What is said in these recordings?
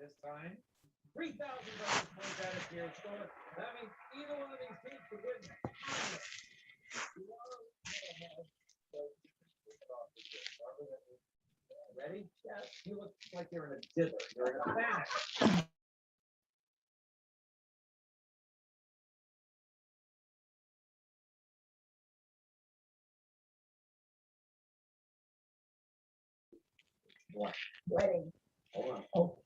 This time, $3,000 points added to your score. That means either one of these teams could win. Ready? Yes. You look like you're in a dither. You're in a panic. What? Wedding. Hold on. Oh.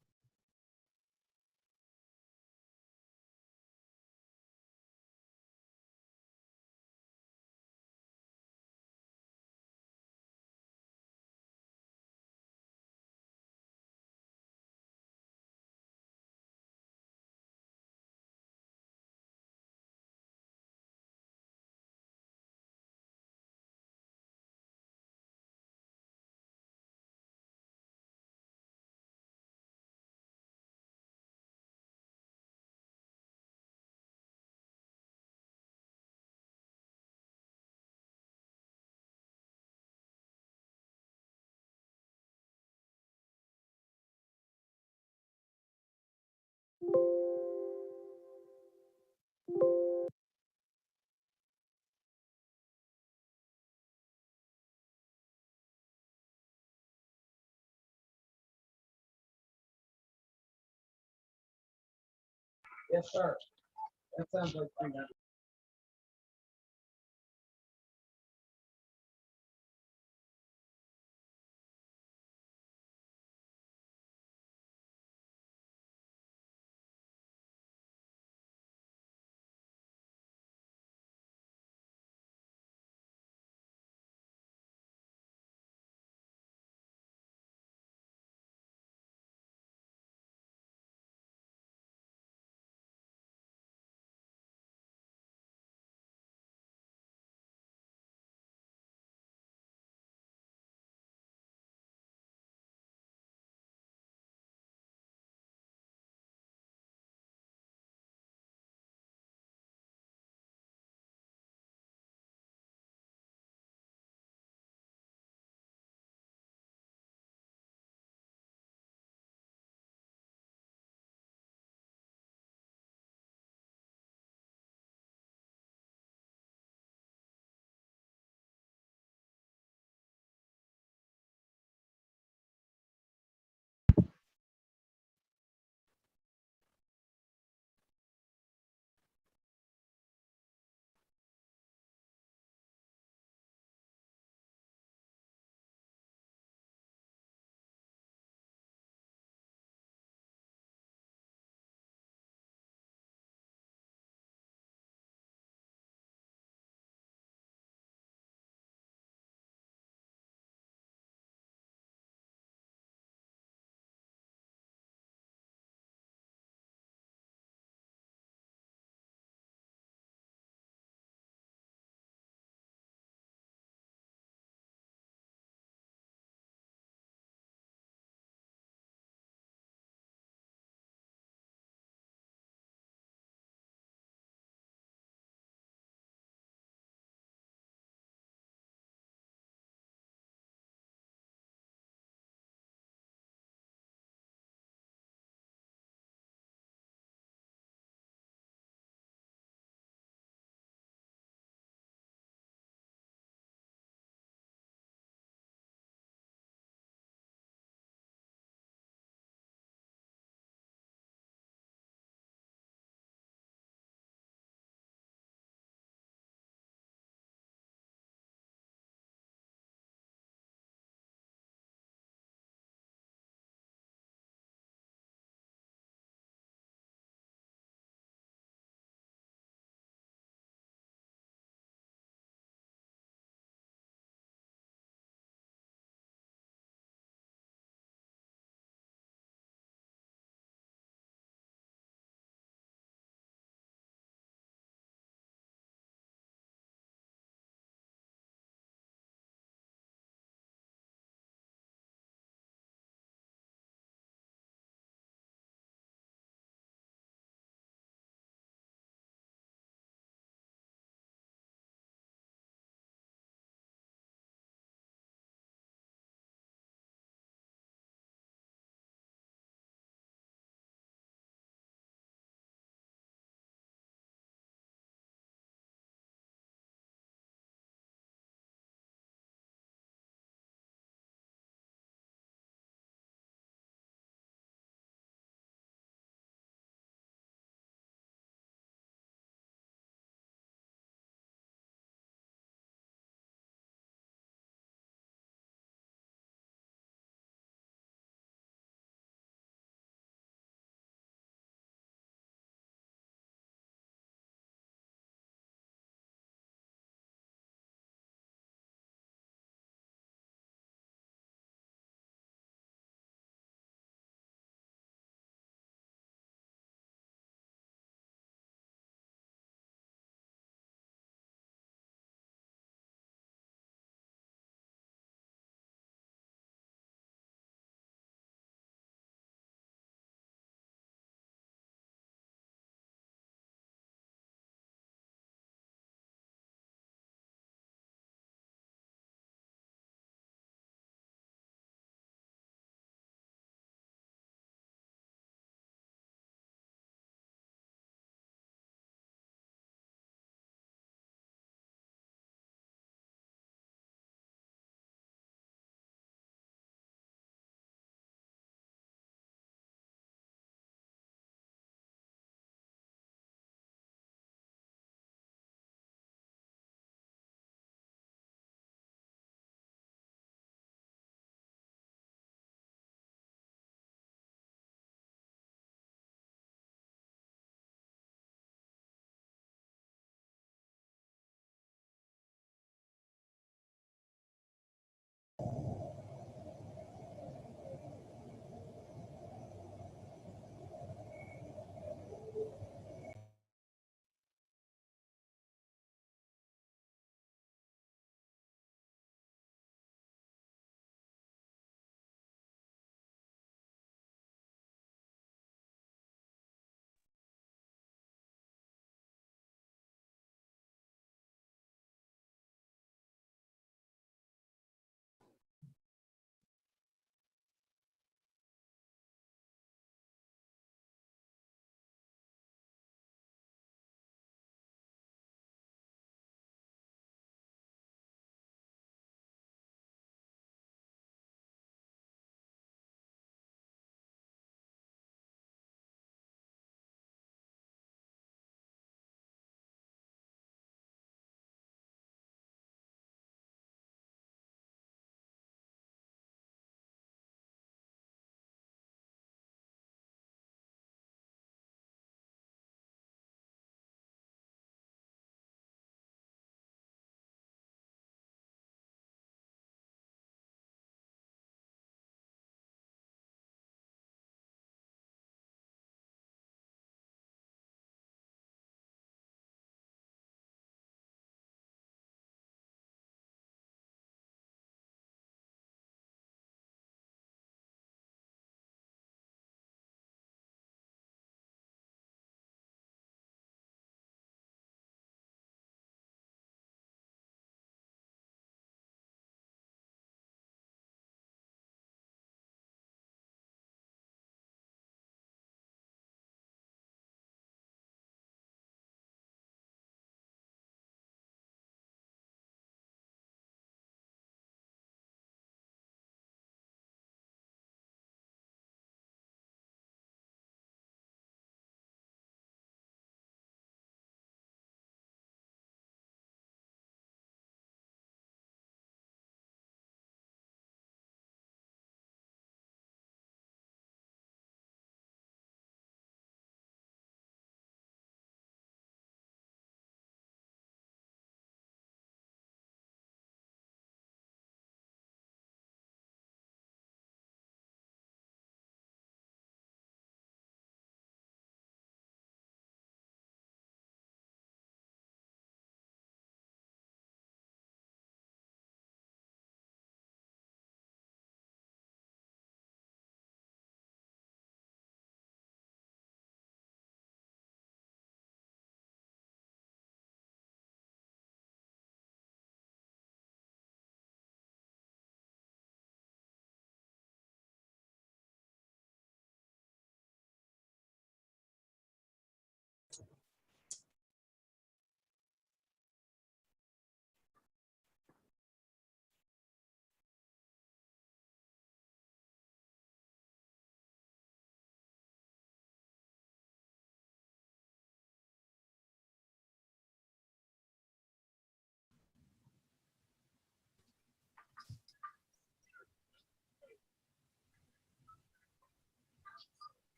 Yes, sir. That sounds like 300.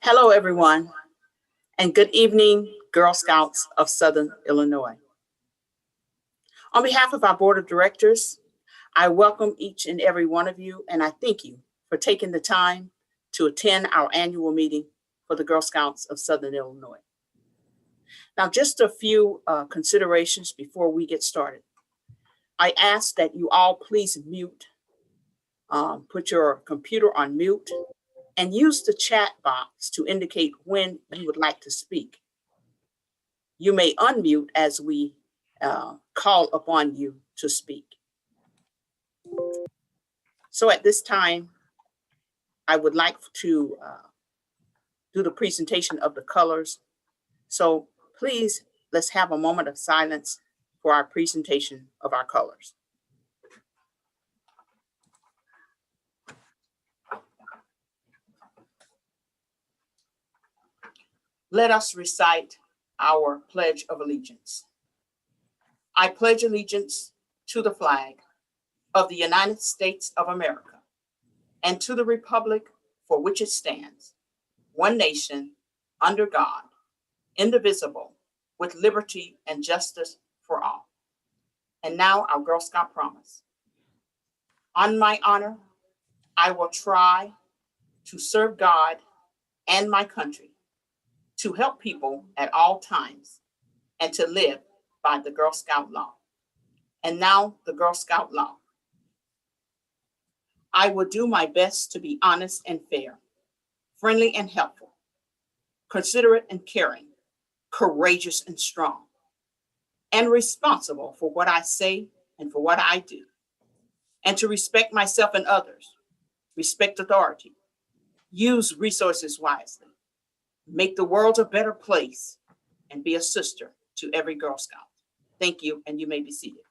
Hello, everyone, and good evening, Girl Scouts of Southern Illinois. On behalf of our Board of Directors, I welcome each and every one of you, and I thank you for taking the time to attend our annual meeting for the Girl Scouts of Southern Illinois. Now, just a few considerations before we get started. I ask that you all please mute, put your computer on mute, and use the chat box to indicate when you would like to speak. You may unmute as we call upon you to speak. So at this time, I would like to do the presentation of the colors. So please, let's have a moment of silence for our presentation of our colors. Let us recite our Pledge of Allegiance. I pledge allegiance to the flag of the United States of America and to the republic for which it stands, one nation, under God, indivisible, with liberty and justice for all. And now our Girl Scout promise. On my honor, I will try to serve God and my country, to help people at all times, and to live by the Girl Scout law. And now the Girl Scout law. I will do my best to be honest and fair, friendly and helpful, considerate and caring, courageous and strong, and responsible for what I say and for what I do, and to respect myself and others, respect authority, use resources wisely, make the world a better place, and be a sister to every Girl Scout. Thank you, and you may be seated.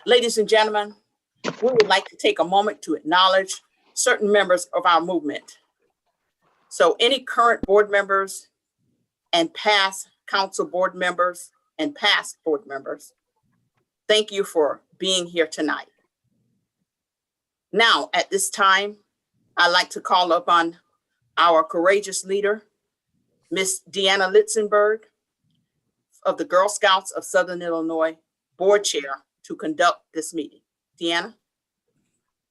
Ladies and gentlemen, we would like to take a moment to acknowledge certain members of our movement. So any current board members and past council board members and past board members, thank you for being here tonight. Now, at this time, I'd like to call upon our courageous leader, Miss Deanna Litzenberg of the Girl Scouts of Southern Illinois, board chair, to conduct this meeting. Deanna?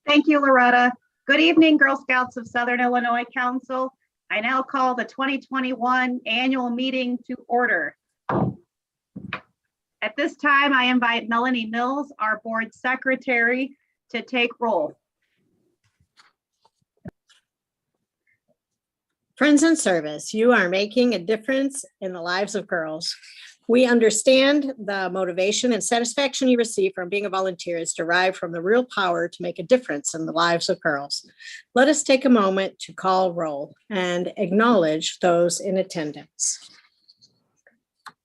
Thank you, Loretta. Good evening, Girl Scouts of Southern Illinois Council. I now call the 2021 annual meeting to order. At this time, I invite Melanie Mills, our board secretary, to take roll. Friends in service, you are making a difference in the lives of girls. We understand the motivation and satisfaction you receive from being a volunteer is derived from the real power to make a difference in the lives of girls. Let us take a moment to call roll and acknowledge those in attendance.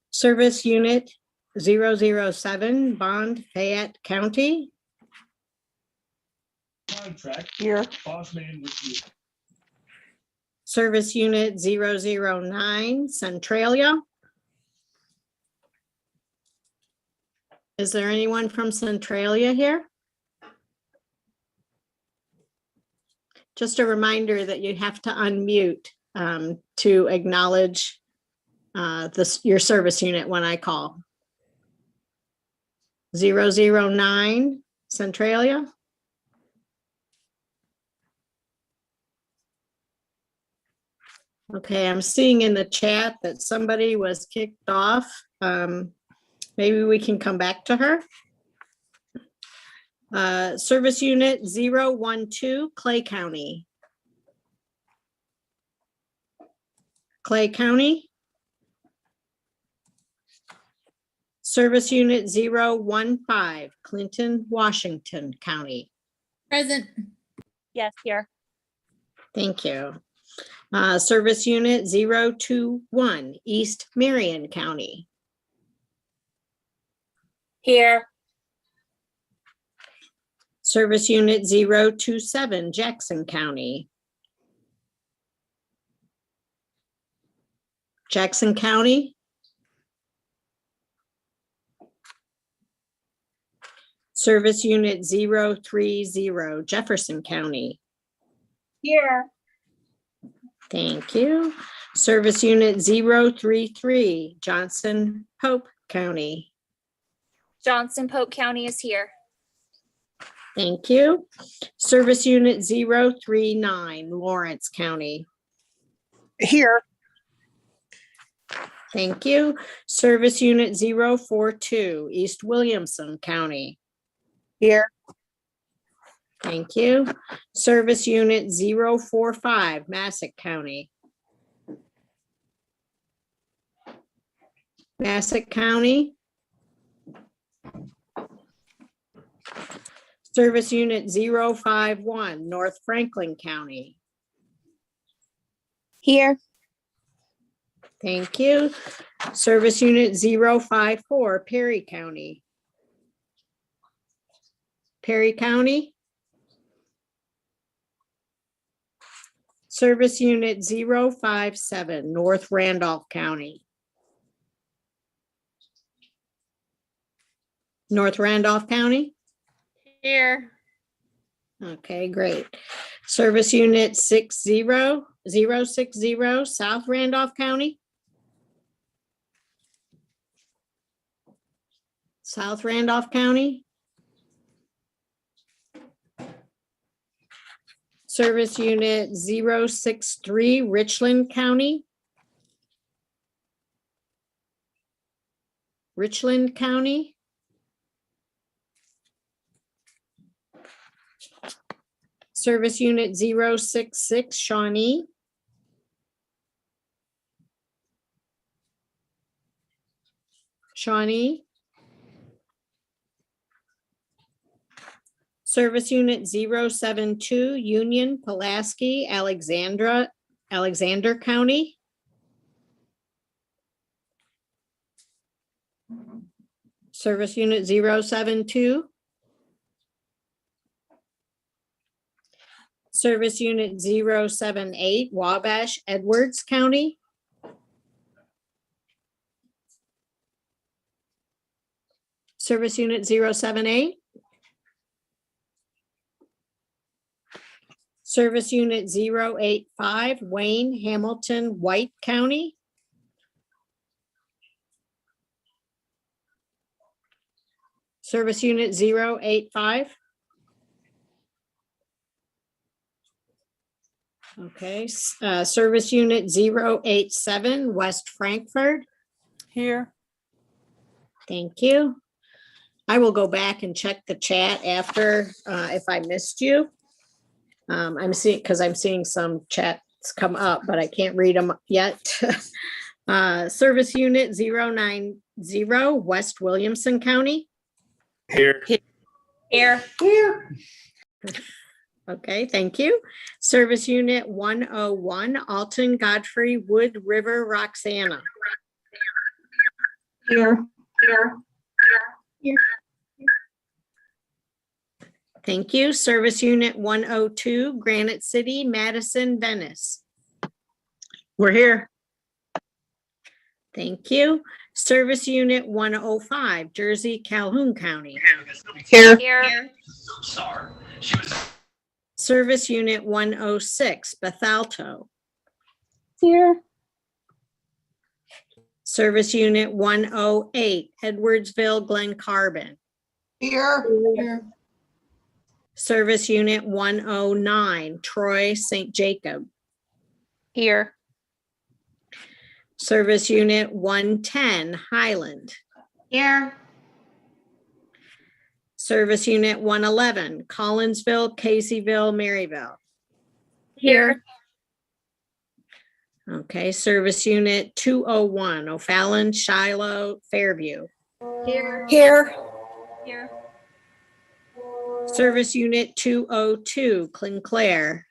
Service Unit 007, Bond, Fayette County. Contract. Here. Boss man with you. Service Unit 009, Centralia. Is there anyone from Centralia here? Just a reminder that you have to unmute to acknowledge your service unit when I call. 009, Centralia. Okay, I'm seeing in the chat that somebody was kicked off. Maybe we can come back to her. Service Unit 012, Clay County. Clay County. Service Unit 015, Clinton, Washington County. Present. Yes, here. Thank you. Service Unit 021, East Marion County. Here. Service Unit 027, Jackson County. Jackson County. Service Unit 030, Jefferson County. Here. Thank you. Service Unit 033, Johnson Pope County. Johnson Pope County is here. Thank you. Service Unit 039, Lawrence County. Here. Thank you. Service Unit 042, East Williamson County. Here. Thank you. Service Unit 045, Massac County. Massac County. Service Unit 051, North Franklin County. Here. Thank you. Service Unit 054, Perry County. Perry County. Service Unit 057, North Randolph County. North Randolph County. Here. Okay, great. Service Unit 60060, South Randolph County. South Randolph County. Service Unit 063, Richland County. Richland County. Service Unit 066, Shawnee. Shawnee. Service Unit 072, Union, Pulaski, Alexander County. Service Unit 072. Service Unit 078, Wabash, Edwards County. Service Unit 078. Service Unit 085, Wayne, Hamilton, White County. Service Unit 085. Okay, Service Unit 087, West Frankfurt. Here. Thank you. I will go back and check the chat after if I missed you. I'm seeing some chats come up, but I can't read them yet. Service Unit 090, West Williamson County. Here. Here. Okay, thank you. Service Unit 101, Alton, Godfrey, Wood River, Roxana. Here. Thank you. Service Unit 102, Granite City, Madison, Venice. We're here. Thank you. Service Unit 105, Jersey, Calhoun County. Here. Here. Service Unit 106, Bethalto. Here. Service Unit 108, Edwardsville, Glen Carbon. Here. Service Unit 109, Troy, St. Jacob. Here. Service Unit 110, Highland. Here. Service Unit 111, Collinsville, Caseyville, Maryville. Here. Okay, Service Unit 201, O'Fallon, Shiloh, Fairview. Here. Here. Here. Service Unit 202, Clenclair.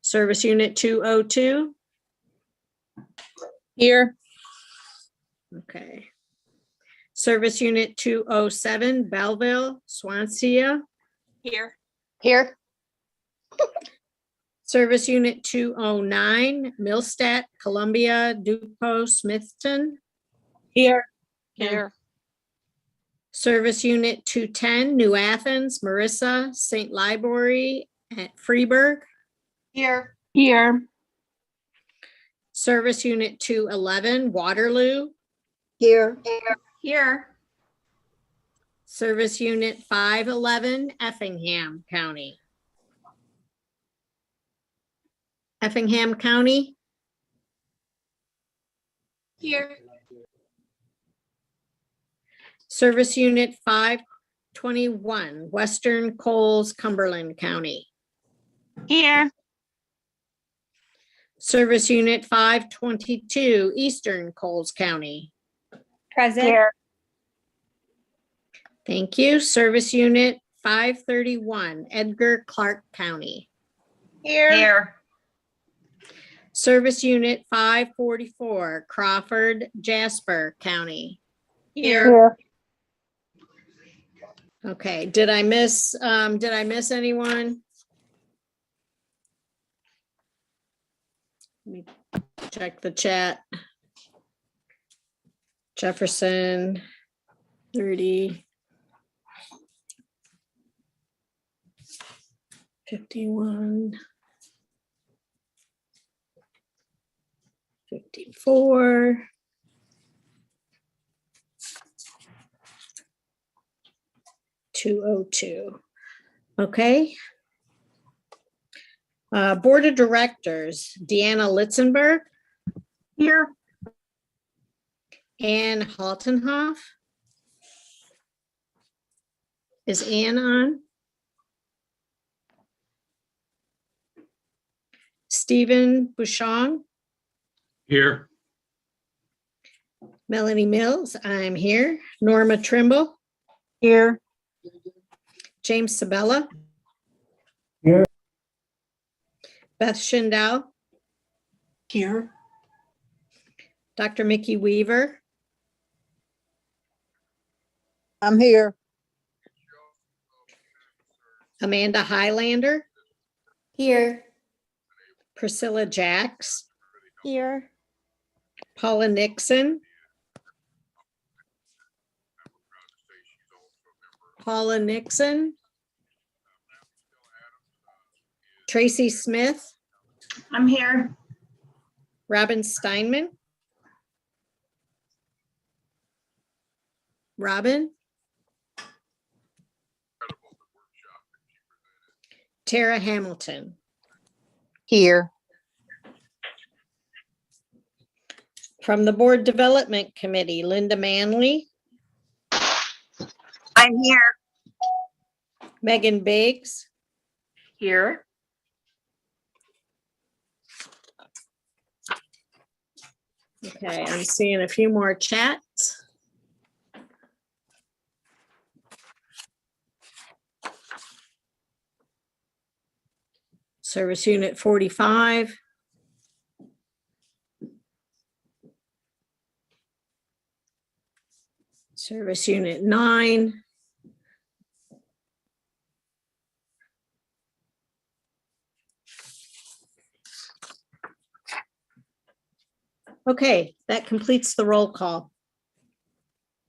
Service Unit 202. Here. Okay. Service Unit 207, Belleville, Swansea. Here. Here. Service Unit 209, Millstadt, Columbia, Dupo, Smithton. Here. Here. Service Unit 210, New Athens, Marissa, St. Library at Freeburg. Here. Here. Service Unit 211, Waterloo. Here. Here. Service Unit 511, Effingham County. Effingham County, Here. Service Unit 521, Western Coles, Cumberland County. Here. Service Unit 522, Eastern Coles County. Present. Thank you. Service Unit 531, Edgar Clark County. Here. Service Unit 544, Crawford, Jasper County. Here. Okay, did I miss anyone? Let me check the chat. Jefferson, 30. 51. 54. 202. Okay. Board of Directors, Deanna Litzenberg, Here. Ann Holtenhoff. Is Ann on? Stephen Bouchon, Here. Melanie Mills, I'm here. Norma Trimble, Here. James Sabella. Here. Beth Schindel, Here. Dr. Mickey Weaver, I'm here. Amanda Highlander, Here. Priscilla Jacks, Here. Paula Nixon, Tracy Smith, I'm here. Robin Steinman. Robin. Tara Hamilton. Here. From the Board Development Committee, Linda Manley, I'm here. Megan Biggs, Here. okay, I'm seeing a few more chats. Service Unit 45. Service Unit 9. Okay, that completes the roll call.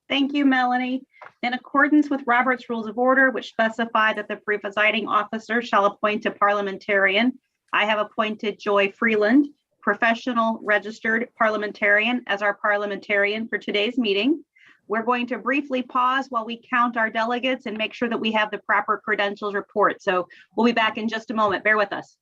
Thank you, Melanie. In accordance with Robert's Rules of Order, which specify that the presiding officer shall appoint a parliamentarian, I have appointed Joy Freeland, professional registered parliamentarian, as our parliamentarian for today's meeting. We're going to briefly pause while we count our delegates and make sure that we have the proper credentials report. So we'll be back in just a moment. Bear with us.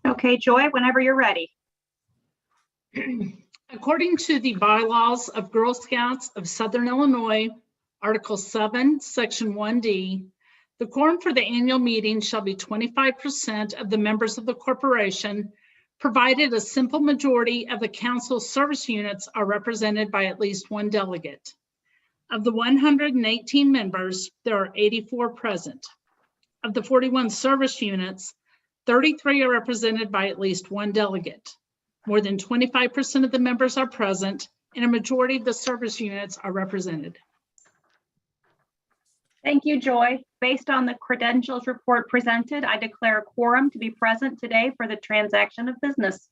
Okay, Joy, whenever you're ready. According to the bylaws of Girl Scouts of Southern Illinois, Article 7, Section 1D, the quorum for the annual meeting shall be 25% of the members of the corporation, provided a simple majority of the council's service units are represented by at least one delegate. Of the 118 members, there are 84 present. Of the 41 service units, 33 are represented by at least one delegate. More than 25% of the members are present, and a majority of the service units are represented. Thank you, Joy. Based on the credentials report presented, I declare a quorum to be present today for the transaction of business.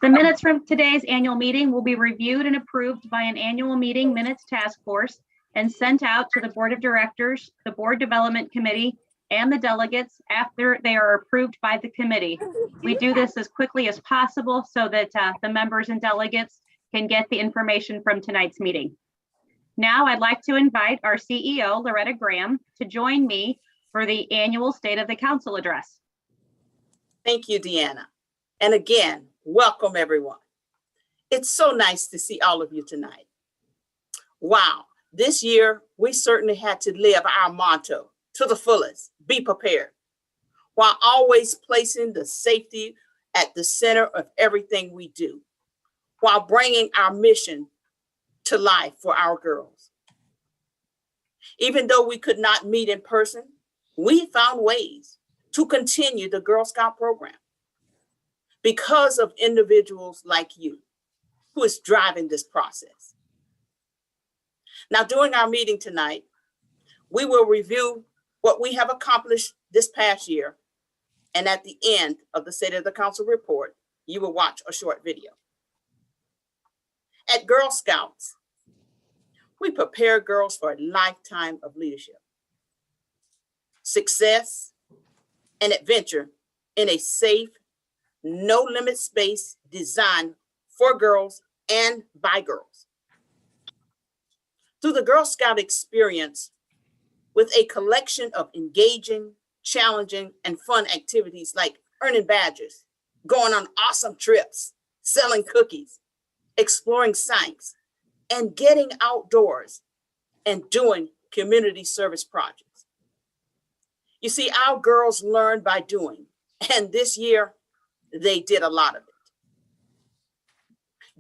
The minutes from today's annual meeting will be reviewed and approved by an annual meeting minutes task force and sent out to the board of directors, the board development committee, and the delegates after they are approved by the committee. We do this as quickly as possible so that the members and delegates can get the information from tonight's meeting. Now I'd like to invite our CEO, Loretta Graham, to join me for the annual State of the Council address. Thank you, Deanna. And again, welcome everyone. It's so nice to see all of you tonight. Wow, this year we certainly had to live our motto to the fullest, be prepared, while always placing the safety at the center of everything we do, while bringing our mission to life for our girls. Even though we could not meet in person, we found ways to continue the Girl Scout program because of individuals like you who is driving this process. Now, during our meeting tonight, we will review what we have accomplished this past year. And at the end of the State of the Council report, you will watch a short video. At Girl Scouts, we prepare girls for a lifetime of leadership, success, and adventure in a safe, no-limit space designed for girls and by girls. Through the Girl Scout experience, with a collection of engaging, challenging, and fun activities like earning badges, going on awesome trips, selling cookies, exploring science, and getting outdoors and doing community service projects. You see, our girls learn by doing, and this year they did a lot of it.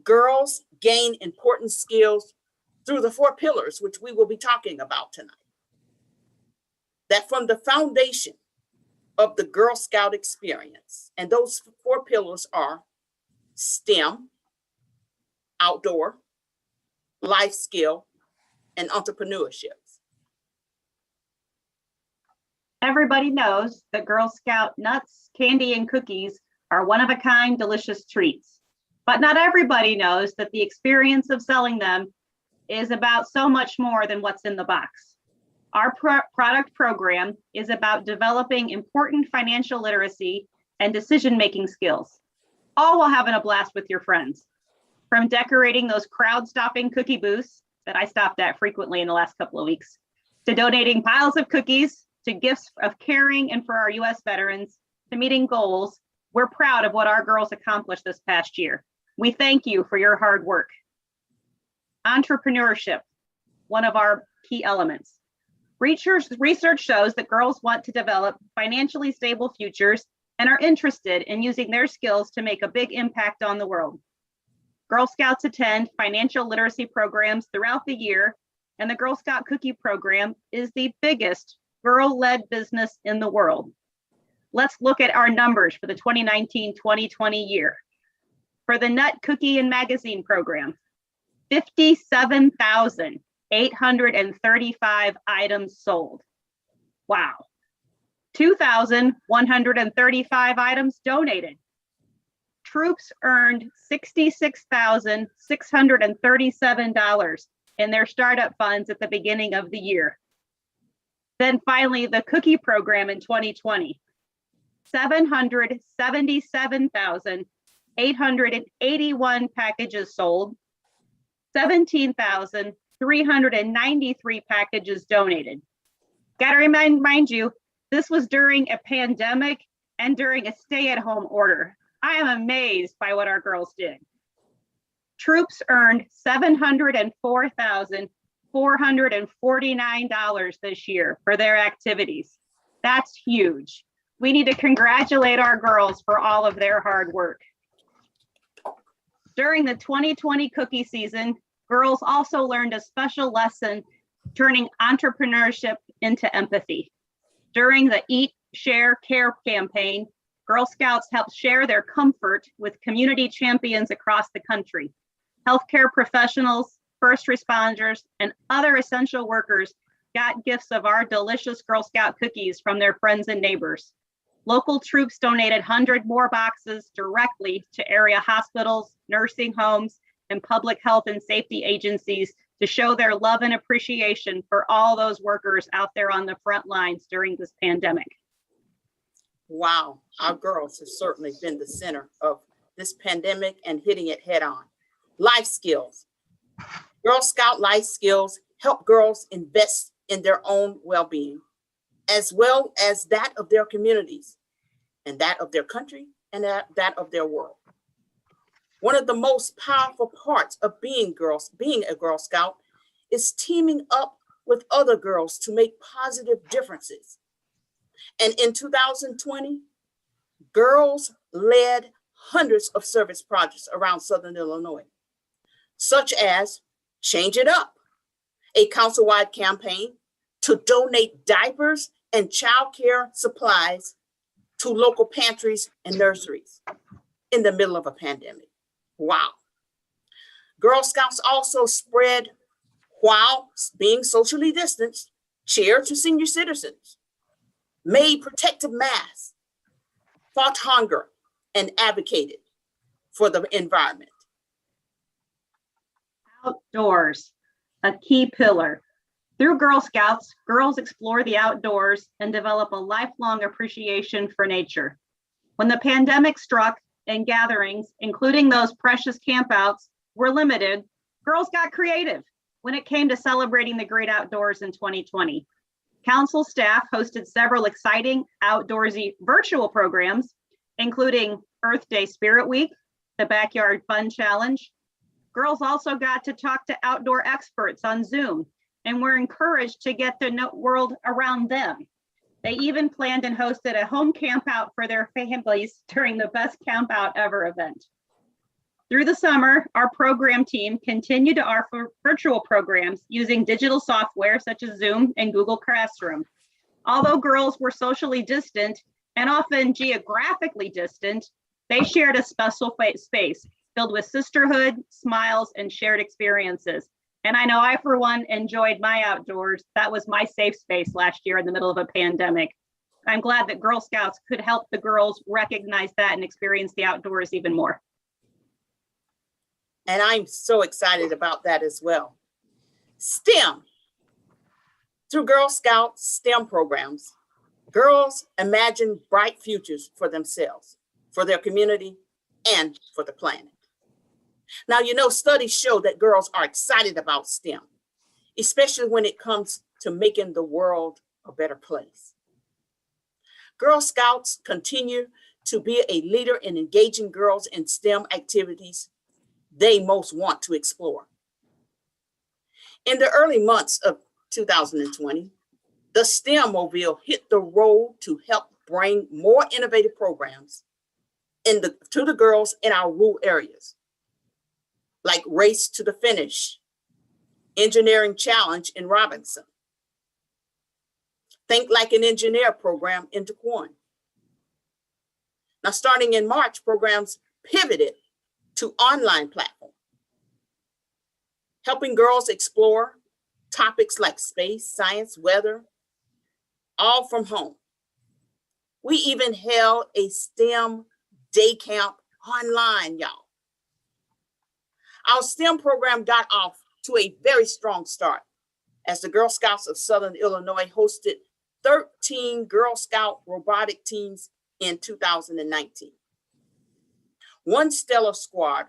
Girls gain important skills through the 4 pillars, which we will be talking about tonight. That from the foundation of the Girl Scout experience, and those 4 pillars are STEM, outdoor, life skill, and entrepreneurship. Everybody knows that Girl Scout nuts, candy, and cookies are one-of-a-kind delicious treats. But not everybody knows that the experience of selling them is about so much more than what's in the box. Our product program is about developing important financial literacy and decision-making skills, all while having a blast with your friends. From decorating those crowd-stopping cookie booths that I stopped at frequently in the last couple of weeks, to donating piles of cookies, to gifts of caring and for our U.S. veterans, to meeting goals, we're proud of what our girls accomplished this past year. We thank you for your hard work. Entrepreneurship, one of our key elements. Research shows that girls want to develop financially stable futures and are interested in using their skills to make a big impact on the world. Girl Scouts attend financial literacy programs throughout the year, and the Girl Scout Cookie Program is the biggest girl-led business in the world. Let's look at our numbers for the 2019-2020 year. For the Nut Cookie and Magazine Program, 57,835 items sold. Wow. 2,135 items donated. Troops earned $66,637 in their startup funds at the beginning of the year. Then finally, the Cookie Program in 2020, 777,881 packages sold, 17,393 packages donated. Got to remind you, this was during a pandemic and during a stay-at-home order. I am amazed by what our girls did. Troops earned $704,449 this year for their activities. That's huge. We need to congratulate our girls for all of their hard work. During the 2020 cookie season, girls also learned a special lesson turning entrepreneurship into empathy. During the Eat, Share, Care campaign, Girl Scouts helped share their comfort with community champions across the country. Healthcare professionals, first responders, and other essential workers got gifts of our delicious Girl Scout cookies from their friends and neighbors. Local troops donated 100 more boxes directly to area hospitals, nursing homes, and public health and safety agencies to show their love and appreciation for all those workers out there on the front lines during this pandemic. Wow, our girls have certainly been the center of this pandemic and hitting it head on. Life skills. Girl Scout life skills help girls invest in their own well-being, as well as that of their communities, and that of their country, and that of their world. One of the most powerful parts of being a Girl Scout is teaming up with other girls to make positive differences. And in 2020, girls led hundreds of service projects around Southern Illinois, such as Change It Up, a council-wide campaign to donate diapers and childcare supplies to local pantries and nurseries in the middle of a pandemic. Wow. Girl Scouts also spread, while being socially distanced, cheer to senior citizens, made protective masks, fought hunger, and advocated for the environment. Outdoors, a key pillar. Through Girl Scouts, girls explore the outdoors and develop a lifelong appreciation for nature. When the pandemic struck and gatherings, including those precious campouts, were limited, girls got creative when it came to celebrating the great outdoors in 2020. Council staff hosted several exciting outdoorsy virtual programs, including Earth Day Spirit Week, the Backyard Fun Challenge. Girls also got to talk to outdoor experts on Zoom and were encouraged to get the world around them. They even planned and hosted a home camp out for their families during the Best Camp Out Ever event. Through the summer, our program team continued to offer virtual programs using digital software such as Zoom and Google Classroom. Although girls were socially distant and often geographically distant, they shared a special space filled with sisterhood, smiles, and shared experiences. And I know I, for one, enjoyed my outdoors. That was my safe space last year in the middle of a pandemic. I'm glad that Girl Scouts could help the girls recognize that and experience the outdoors even more. And I'm so excited about that as well. STEM. Through Girl Scout STEM programs, girls imagine bright futures for themselves, for their community, and for the planet. Now, you know, studies show that girls are excited about STEM especially when it comes to making the world a better place. Girl Scouts continue to be a leader in engaging girls in STEM activities they most want to explore. In the early months of 2020, the STEM mobile hit the road to help bring more innovative programs to the girls in our rural areas, like Race to the Finish, Engineering Challenge in Robinson, Think Like an Engineer program in Quorum. Now, starting in March, programs pivoted to online platform, helping girls explore topics like space, science, weather, all from home. We even held a STEM day camp online, y'all. Our STEM program got off to a very strong start as the Girl Scouts of Southern Illinois hosted 13 Girl Scout robotic teams in 2019. One stellar squad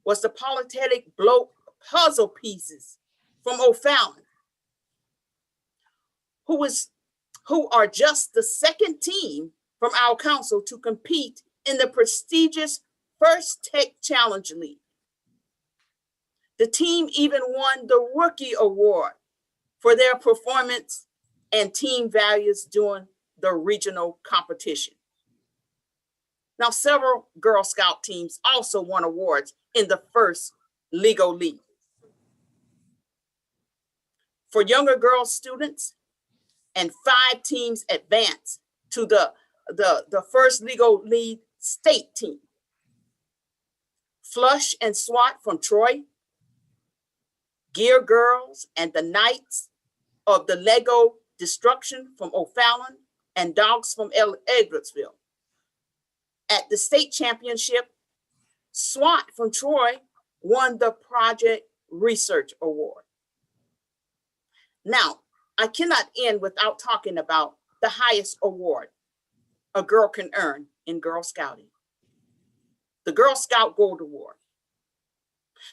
was the Polytechnic blow puzzle pieces from O'Fallon, who are just the second team from our council to compete in the prestigious First Tech Challenge League. The team even won the Rookie Award for their performance and team values during the regional competition. Now, several Girl Scout teams also won awards in the first LEGO League. For younger girl students, and 5 teams advanced to the first LEGO League state team. Flush and SWAT from Troy, Gear Girls and the Knights of the Lego Destruction from O'Fallon, and Dogs from Edwardsville. At the state championship, SWAT from Troy won the Project Research Award. Now, I cannot end without talking about the highest award a girl can earn in Girl Scouting, the Girl Scout Gold Award.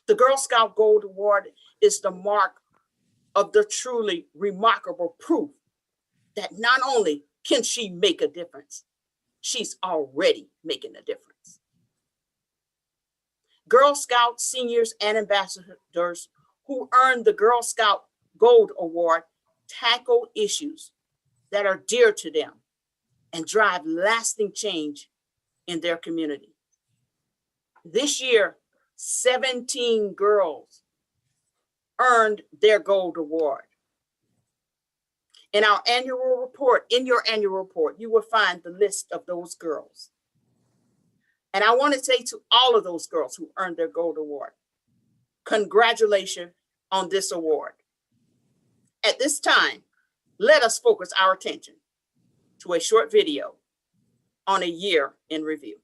The Girl Scout Gold Award is the mark of the truly remarkable proof that not only can she make a difference, she's already making a difference. Girl Scouts, seniors, and ambassadors who earned the Girl Scout Gold Award tackle issues that are dear to them and drive lasting change in their community. This year, 17 girls earned their Gold Award. In your annual report, you will find the list of those girls. And I want to say to all of those girls who earned their Gold Award, congratulations on this award. At this time, let us focus our attention to a short video on a year in review.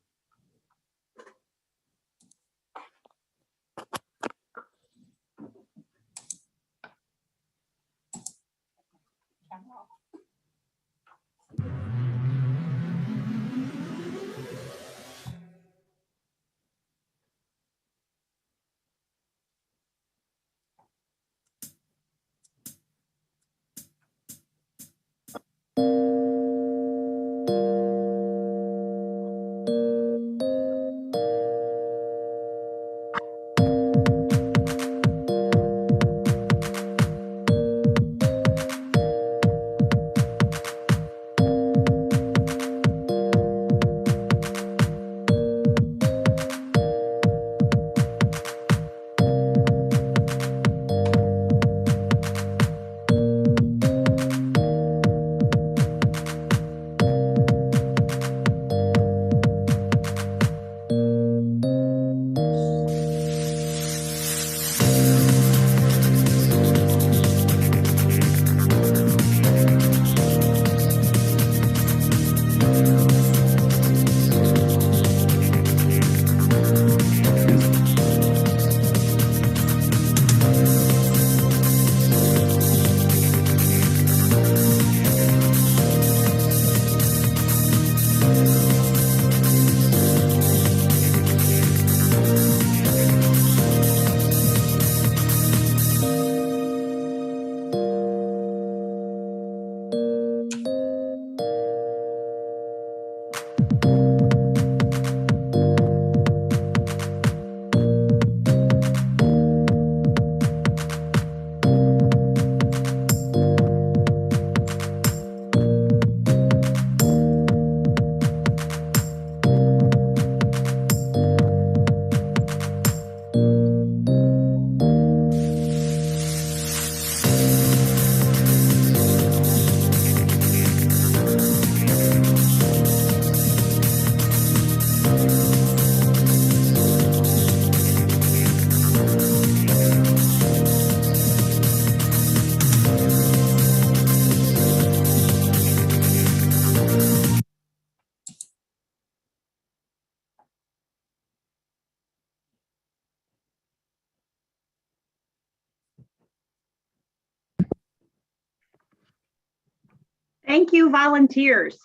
Thank you, volunteers.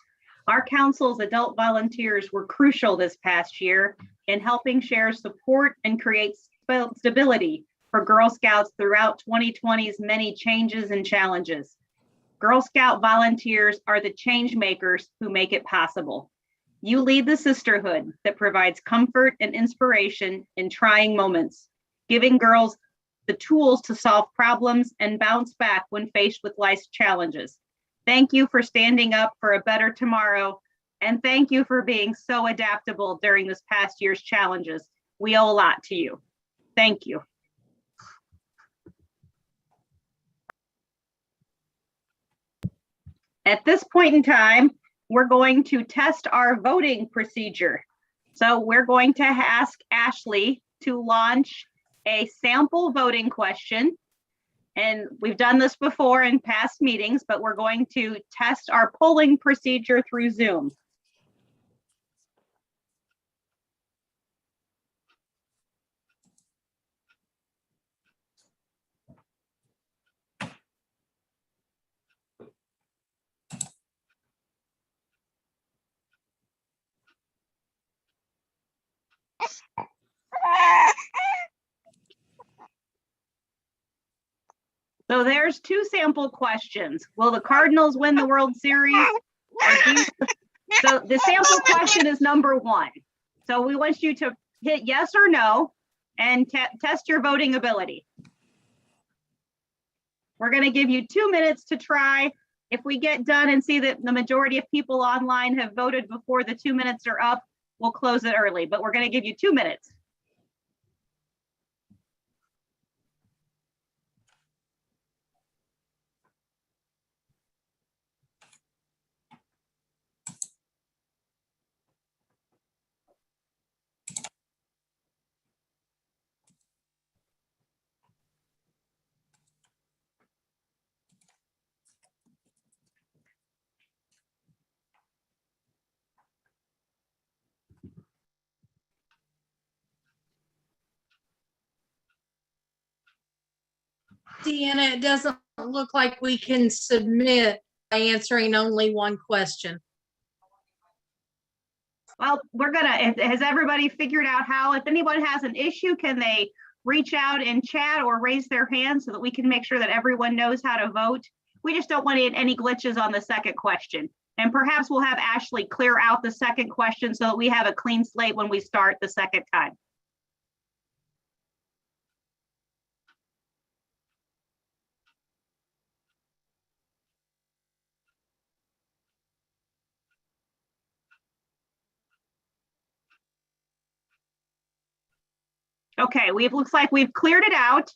Our council's adult volunteers were crucial this past year in helping share support and create stability for Girl Scouts throughout 2020's many changes and challenges. Girl Scout volunteers are the change makers who make it possible. You lead the sisterhood that provides comfort and inspiration in trying moments, giving girls the tools to solve problems and bounce back when faced with life's challenges. Thank you for standing up for a better tomorrow, and thank you for being so adaptable during this past year's challenges. We owe a lot to you. Thank you. At this point in time, we're going to test our voting procedure. So we're going to ask Ashley to launch a sample voting question. And we've done this before in past meetings, but we're going to test our polling procedure through Zoom. So there's two sample questions. Will the Cardinals win the World Series? So the sample question is number one. So we want you to hit yes or no and test your voting ability. We're going to give you 2 minutes to try. If we get done and see that the majority of people online have voted before the 2 minutes are up, we'll close it early, but we're going to give you 2 minutes. Deanna, it doesn't look like we can submit by answering only one question. Well, has everybody figured out how, if anyone has an issue, can they reach out in chat or raise their hand so that we can make sure that everyone knows how to vote? We just don't want any glitches on the second question. And perhaps we'll have Ashley clear out the second question so that we have a clean slate when we start the second time. Okay, looks like we've cleared it out.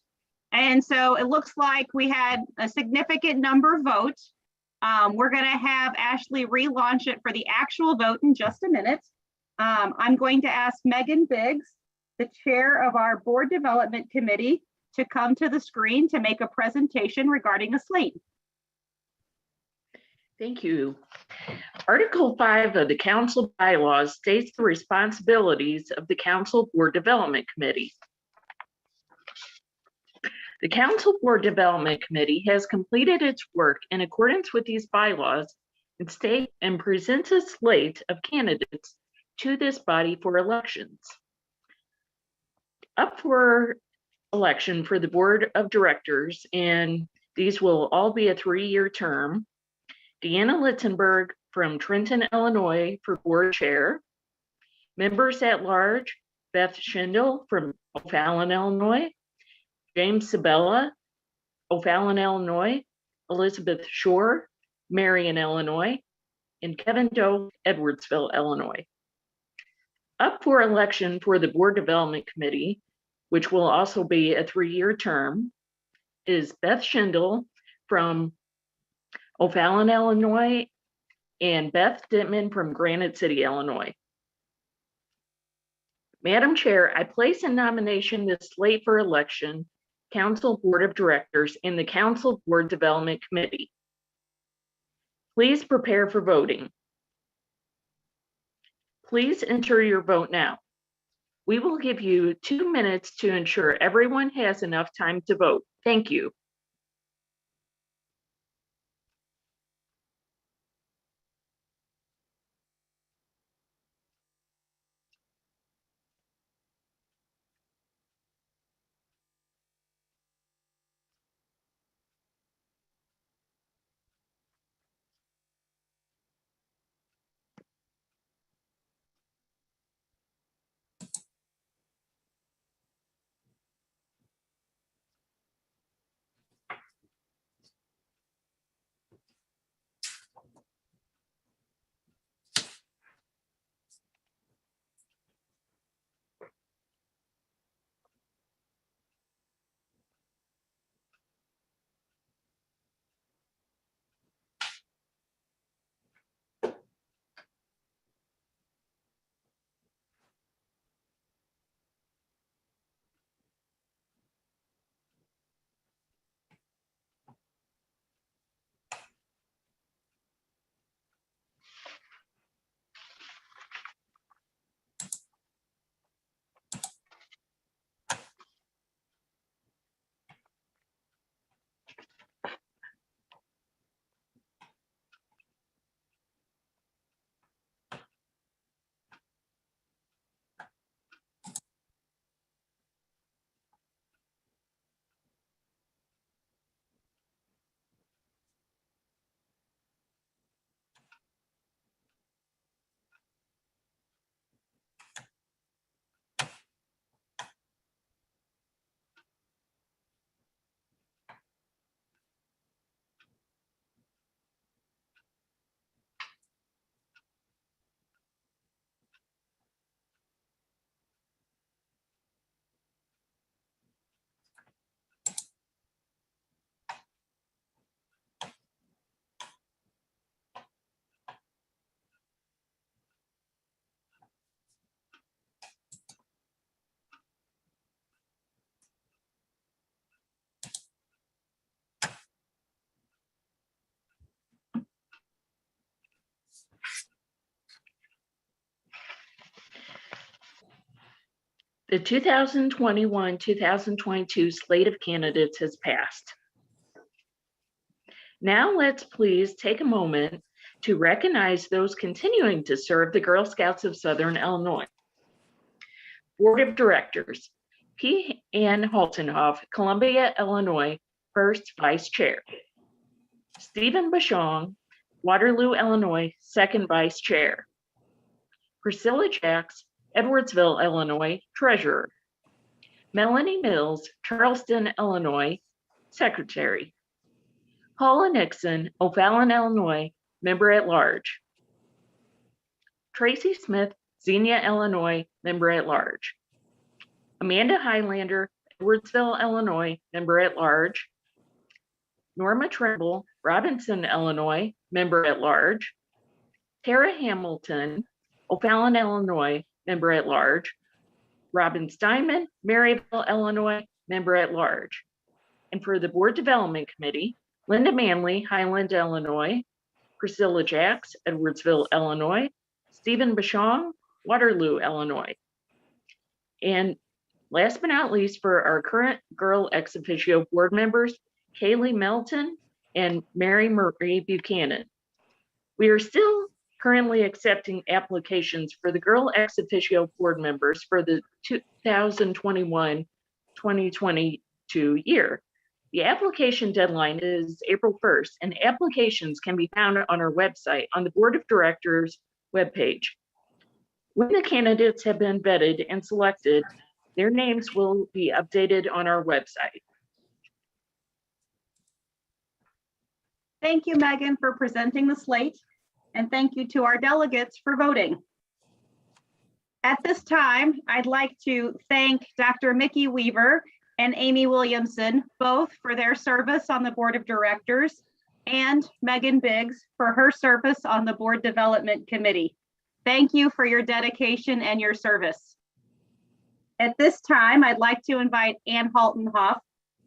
And so it looks like we had a significant number of votes. We're gonna have Ashley relaunch it for the actual vote in just a minute. I'm going to ask Megan Biggs, the chair of our board development committee, to come to the screen to make a presentation regarding a slate. Thank you. Article 5 of the council bylaws states the responsibilities of the council board development committee. The council board development committee has completed its work in accordance with these bylaws and presents a slate of candidates to this body for elections. Up for election for the board of directors, and these will all be a 3-year term. Deanna Litzenberg from Trenton, Illinois for board chair. Members at large, Beth Schindel from O'Fallon, Illinois. James Sabella, O'Fallon, Illinois. Elizabeth Shore, Marion, Illinois. And Kevin Doe, Edwardsville, Illinois. Up for election for the board development committee, which will also be a 3-year term, is Beth Schindel from O'Fallon, Illinois, and Beth Dittman from Granite City, Illinois. Madam Chair, I place in nomination this slate for election, Council Board of Directors and the Council Board Development Committee. Please prepare for voting. Please enter your vote now. We will give you 2 minutes to ensure everyone has enough time to vote. Thank you. The 2021-2022 slate of candidates has passed. Now let's please take a moment to recognize those continuing to serve the Girl Scouts of Southern Illinois. Board of Directors, P. Ann Holtenhoff, Columbia, Illinois, first Vice Chair. Stephen Bashong, Waterloo, Illinois, second Vice Chair. Priscilla Jacks, Edwardsville, Illinois, Treasurer. Melanie Mills, Charleston, Illinois, Secretary. Paula Nixon, O'Fallon, Illinois, Member at Large. Tracy Smith, Xenia, Illinois, Member at Large. Amanda Highlander, Edwardsville, Illinois, Member at Large. Norma Trimble, Robinson, Illinois, Member at Large. Tara Hamilton, O'Fallon, Illinois, Member at Large. Robin Steinman, Maryville, Illinois, Member at Large. And for the Board Development Committee, Linda Manley, Highland, Illinois. Priscilla Jacks, Edwardsville, Illinois. Stephen Bashong, Waterloo, Illinois. And last but not least, for our current Girl Ex Officio board members, Kaylee Melton and Mary Marie Buchanan. We are still currently accepting applications for the Girl Ex Officio board members for the 2021-2022 year. The application deadline is April 1st, and applications can be found on our website on the Board of Directors webpage. When the candidates have been vetted and selected, their names will be updated on our website. Thank you, Megan, for presenting the slate, and thank you to our delegates for voting. At this time, I'd like to thank Dr. Mickey Weaver and Amy Williamson, both for their service on the Board of Directors, and Megan Biggs for her service on the Board Development Committee. Thank you for your dedication and your service. At this time, I'd like to invite Ann Holtenhoff,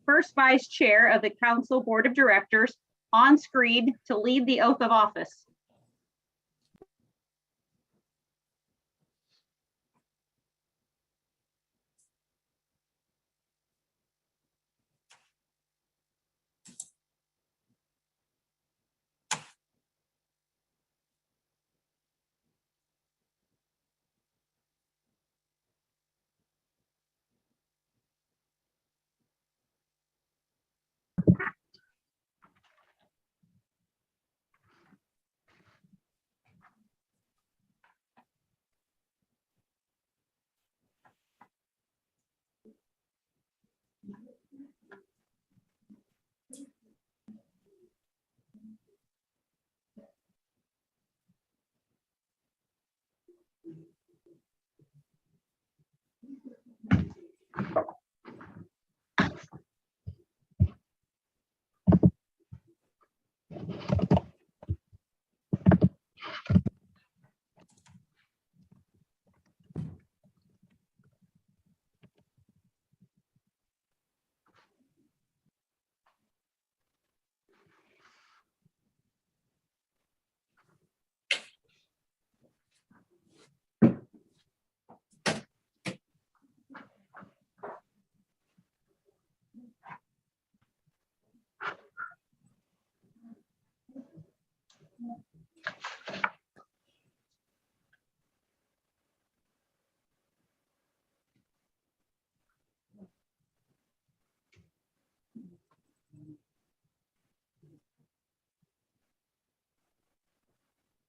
first Vice Chair of the Council Board of Directors, on screen to lead the oath of office.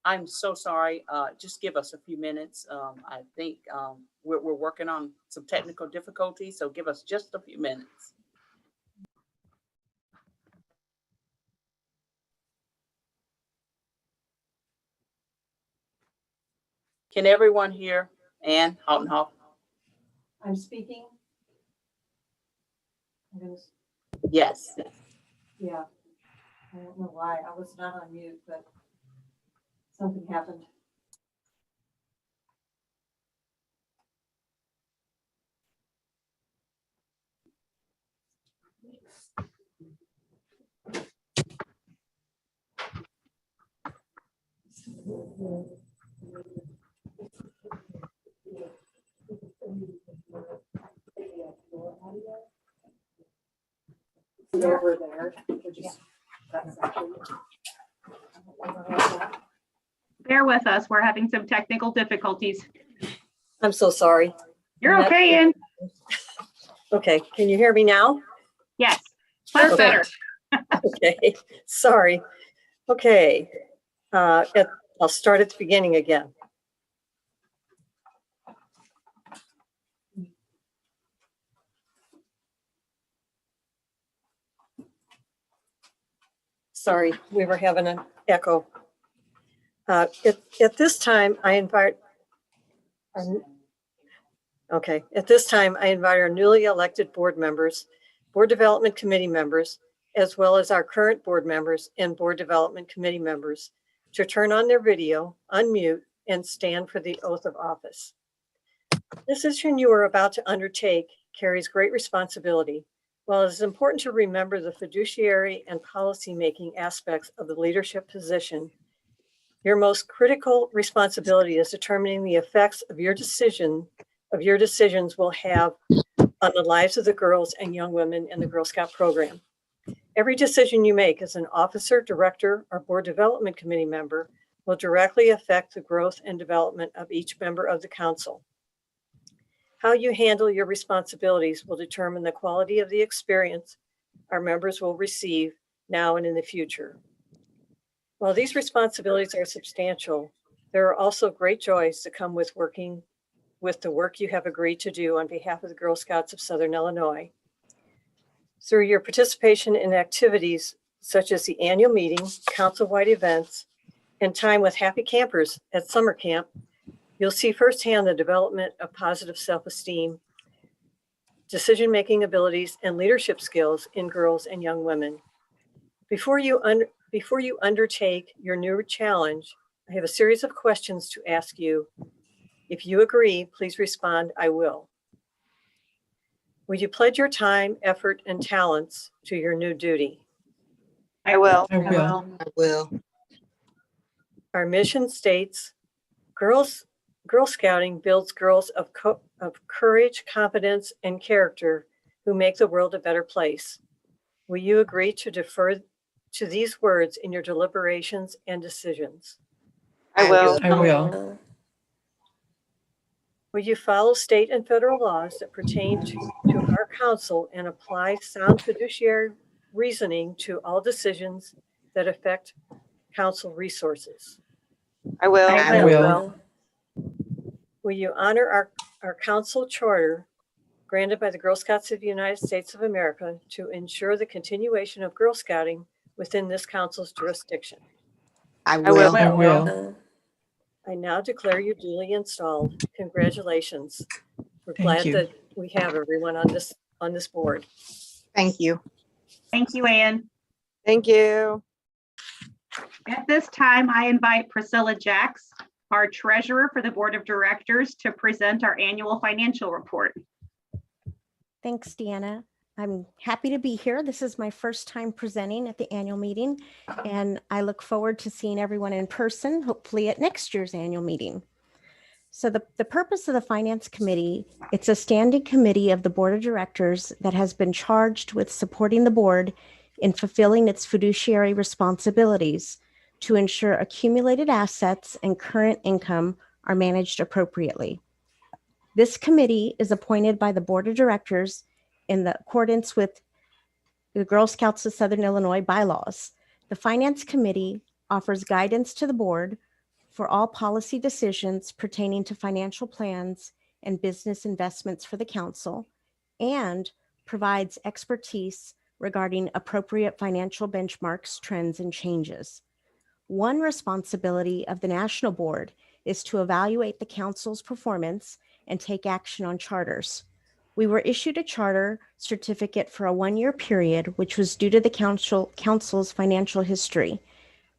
I'm so sorry. Just give us a few minutes. I think we're working on some technical difficulties, so give us just a few minutes. Can everyone hear Ann Holtenhoff? I'm speaking. Yes. Yeah. I don't know why. I was not on mute, but something happened. over there. Just that section. Bear with us. We're having some technical difficulties. I'm so sorry. You're okay, Ian. Okay, can you hear me now? Yes, much better. Okay, sorry. Okay, I'll start at the beginning again. Sorry, we were having an echo. At this time, I invite our newly elected board members, board development committee members, as well as our current board members and board development committee members to turn on their video, unmute, and stand for the oath of office. The decision you are about to undertake carries great responsibility. While it is important to remember the fiduciary and policymaking aspects of the leadership position, your most critical responsibility is determining the effects of your decisions will have on the lives of the girls and young women in the Girl Scout program. Every decision you make as an officer, director, or board development committee member will directly affect the growth and development of each member of the council. How you handle your responsibilities will determine the quality of the experience our members will receive now and in the future. While these responsibilities are substantial, there are also great joys that come with working with the work you have agreed to do on behalf of the Girl Scouts of Southern Illinois. Through your participation in activities such as the annual meeting, council-wide events, and time with happy campers at summer camp, you'll see firsthand the development of positive self-esteem, decision-making abilities, and leadership skills in girls and young women. Before you undertake your new challenge, I have a series of questions to ask you. If you agree, please respond, I will. Will you pledge your time, effort, and talents to your new duty? I will. I will. Our mission states, Girl Scouting builds girls of courage, confidence, and character who make the world a better place. Will you agree to defer to these words in your deliberations and decisions? I will. I will. Will you follow state and federal laws that pertain to our council and apply sound fiduciary reasoning to all decisions that affect council resources? I will. I will. Will you honor our council charter granted by the Girl Scouts of the United States of America to ensure the continuation of Girl Scouting within this council's jurisdiction? I will. I will. I now declare you duly installed. Congratulations. We're Thank glad you. that we have everyone on this board. Thank you. Thank you, Ann. Thank you. At this time, I invite Priscilla Jacks, our treasurer for the board of directors, to present our annual financial report. Thanks, Deanna. I'm happy to be here. This is my first time presenting at the annual meeting, and I look forward to seeing everyone in person, hopefully at next year's annual meeting. So the purpose of the Finance Committee, it's a standing committee of the Board of Directors that has been charged with supporting the board in fulfilling its fiduciary responsibilities to ensure accumulated assets and current income are managed appropriately. This committee is appointed by the Board of Directors in accordance with the Girl Scouts of Southern Illinois bylaws. The Finance Committee offers guidance to the board for all policy decisions pertaining to financial plans and business investments for the council, and provides expertise regarding appropriate financial benchmarks, trends, and changes. One responsibility of the National Board is to evaluate the council's performance and take action on charters. We were issued a charter certificate for a one-year period, which was due to the council's financial history.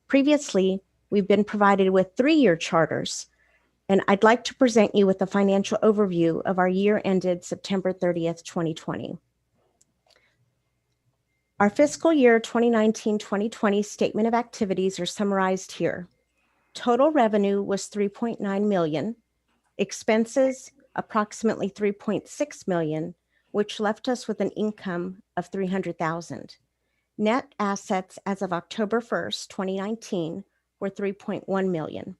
Previously, we've been provided with 3-year charters, and I'd like to present you with a financial overview of our year ended September 30th, 2020. Our fiscal year 2019-2020 statement of activities are summarized here. Total revenue was $3.9 million, expenses approximately $3.6 million, which left us with an income of $300,000. Net assets as of October 1st, 2019 were 3.1 million.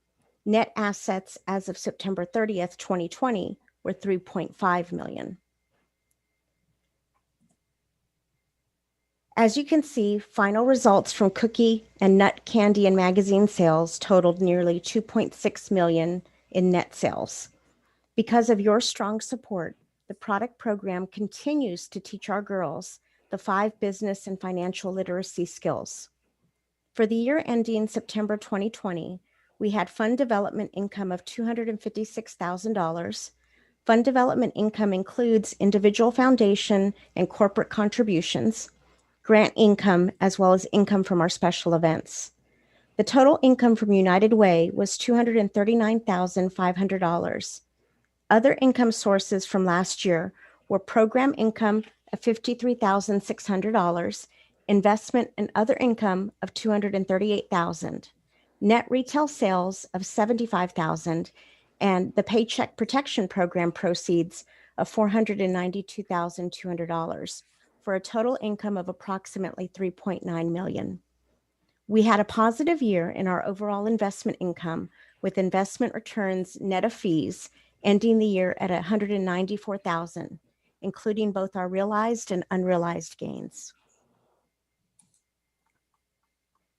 Net assets as of September 30th, 2020 were 3.5 million. As you can see, final results from cookie and nut candy and magazine sales totaled nearly 2.6 million in net sales. Because of your strong support, the product program continues to teach our girls the 5 business and financial literacy skills. For the year ending September 2020, we had fund development income of $256,000. Fund development income includes individual foundation and corporate contributions, grant income, as well as income from our special events. The total income from United Way was $239,500. Other income sources from last year were program income of $53,600, investment and other income of $238,000, net retail sales of $75,000, and the Paycheck Protection Program proceeds of $492,200 for a total income of approximately $3.9 million. We had a positive year in our overall investment income, with investment returns net of fees ending the year at $194,000, including both our realized and unrealized gains.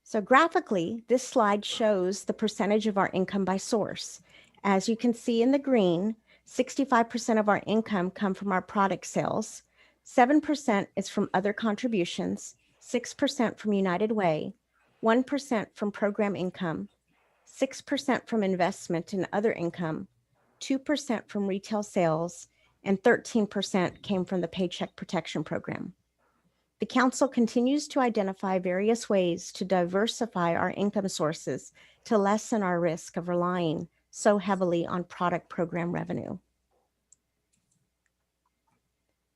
So graphically, this slide shows the percentage of our income by source. As you can see in the green, 65% of our income come from our product sales, 7% is from other contributions, 6% from United Way, 1% from program income, 6% from investment and other income, 2% from retail sales, and 13% came from the Paycheck Protection Program. The Council continues to identify various ways to diversify our income sources to lessen our risk of relying so heavily on product program revenue.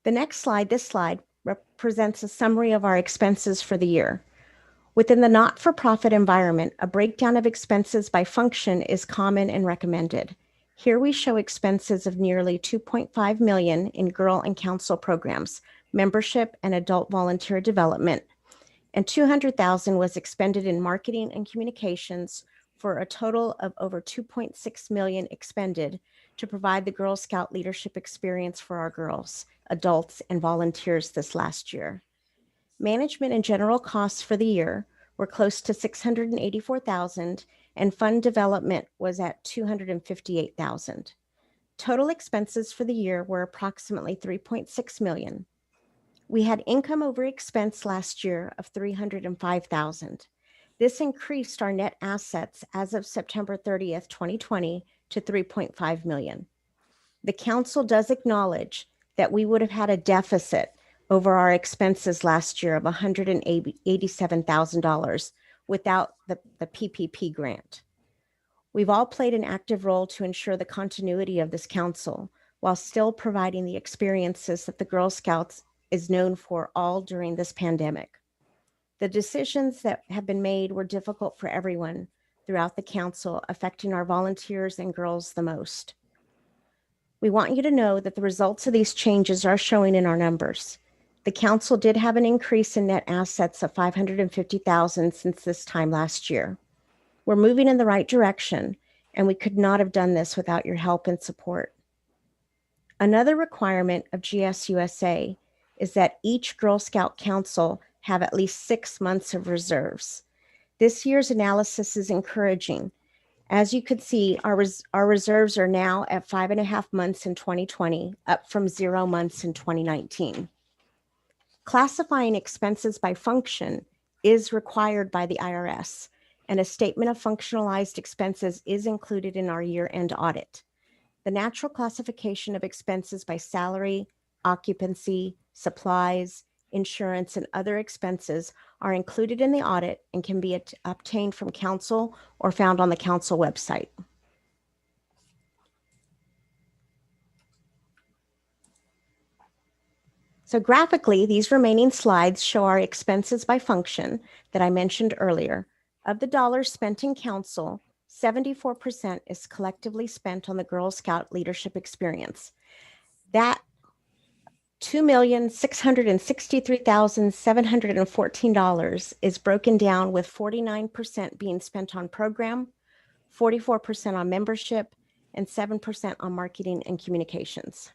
The next slide, this slide, represents a summary of our expenses for the year. Within the not-for-profit environment, a breakdown of expenses by function is common and recommended. Here we show expenses of nearly 2.5 million in Girl and Council programs, membership and adult volunteer development, and 200,000 was expended in marketing and communications for a total of over 2.6 million expended to provide the Girl Scout leadership experience for our girls, adults, and volunteers this last year. Management and general costs for the year were close to 684,000, and fund development was at 258,000. Total expenses for the year were approximately 3.6 million. We had income over expense last year of 305,000. This increased our net assets as of September 30th, 2020 to 3.5 million. The Council does acknowledge that we would have had a deficit over our expenses last year of $187,000 without the PPP grant. We've all played an active role to ensure the continuity of this Council while still providing the experiences that the Girl Scouts is known for all during this pandemic. The decisions that have been made were difficult for everyone throughout the Council, affecting our volunteers and girls the most. We want you to know that the results of these changes are showing in our numbers. The Council did have an increase in net assets of 550,000 since this time last year. We're moving in the right direction, and we could not have done this without your help and support. Another requirement of GSUSA is that each Girl Scout Council have at least 6 months of reserves. This year's analysis is encouraging. As you could see, our reserves are now at 5.5 months in 2020, up from 0 months in 2019. Classifying expenses by function is required by the IRS, and a statement of functionalized expenses is included in our year-end audit. The natural classification of expenses by salary, occupancy, supplies, insurance, and other expenses are included in the audit and can be obtained from Council or found on the Council website. So graphically, these remaining slides show our expenses by function that I mentioned earlier. Of the dollars spent in Council, 74% is collectively spent on the Girl Scout leadership experience. That $2,663,714 is broken down with 49% being spent on program, 44% on membership, and 7% on marketing and communications.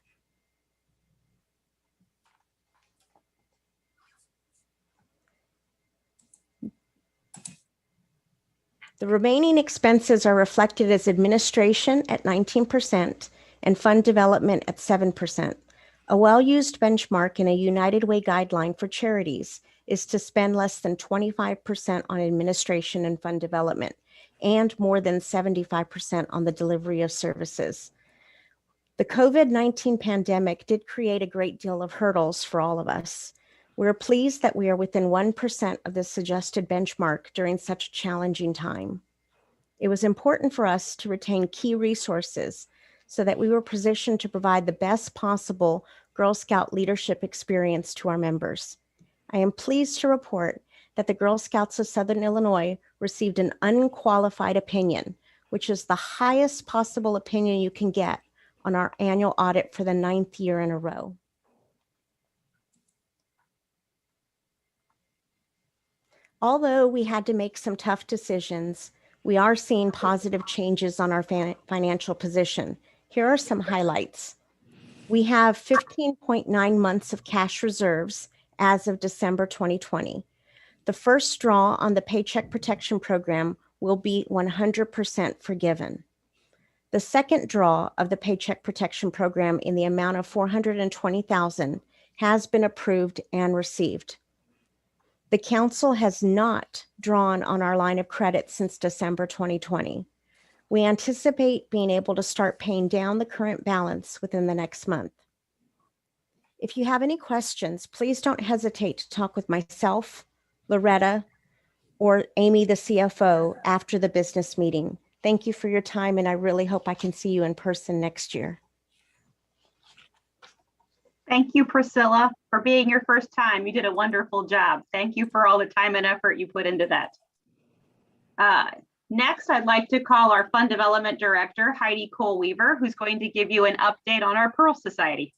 The remaining expenses are reflected as administration at 19% and fund development at 7%. A well-used benchmark in a United Way guideline for charities is to spend less than 25% on administration and fund development, and more than 75% on the delivery of services. The COVID-19 pandemic did create a great deal of hurdles for all of us. We're pleased that we are within 1% of the suggested benchmark during such a challenging time. It was important for us to retain key resources so that we were positioned to provide the best possible Girl Scout leadership experience to our members. I am pleased to report that the Girl Scouts of Southern Illinois received an unqualified opinion, which is the highest possible opinion you can get on our annual audit for the 9th year in a row. Although we had to make some tough decisions, we are seeing positive changes on our financial position. Here are some highlights. We have 15.9 months of cash reserves as of December 2020. The first draw on the Paycheck Protection Program will be 100% forgiven. The second draw of the Paycheck Protection Program in the amount of $420,000 has been approved and received. The council has not drawn on our line of credit since December 2020. We anticipate being able to start paying down the current balance within the next month. If you have any questions, please don't hesitate to talk with myself, Loretta, or Amy, the CFO, after the business meeting. Thank you for your time, and I really hope I can see you in person next year. Thank you, Priscilla, for being your first time. You did a wonderful job. Thank you for all the time and effort you put into that. Next, I'd like to call our Fund Development Director, Heidi Cole-Weaver, who's going to give you an update on our Pearl Society.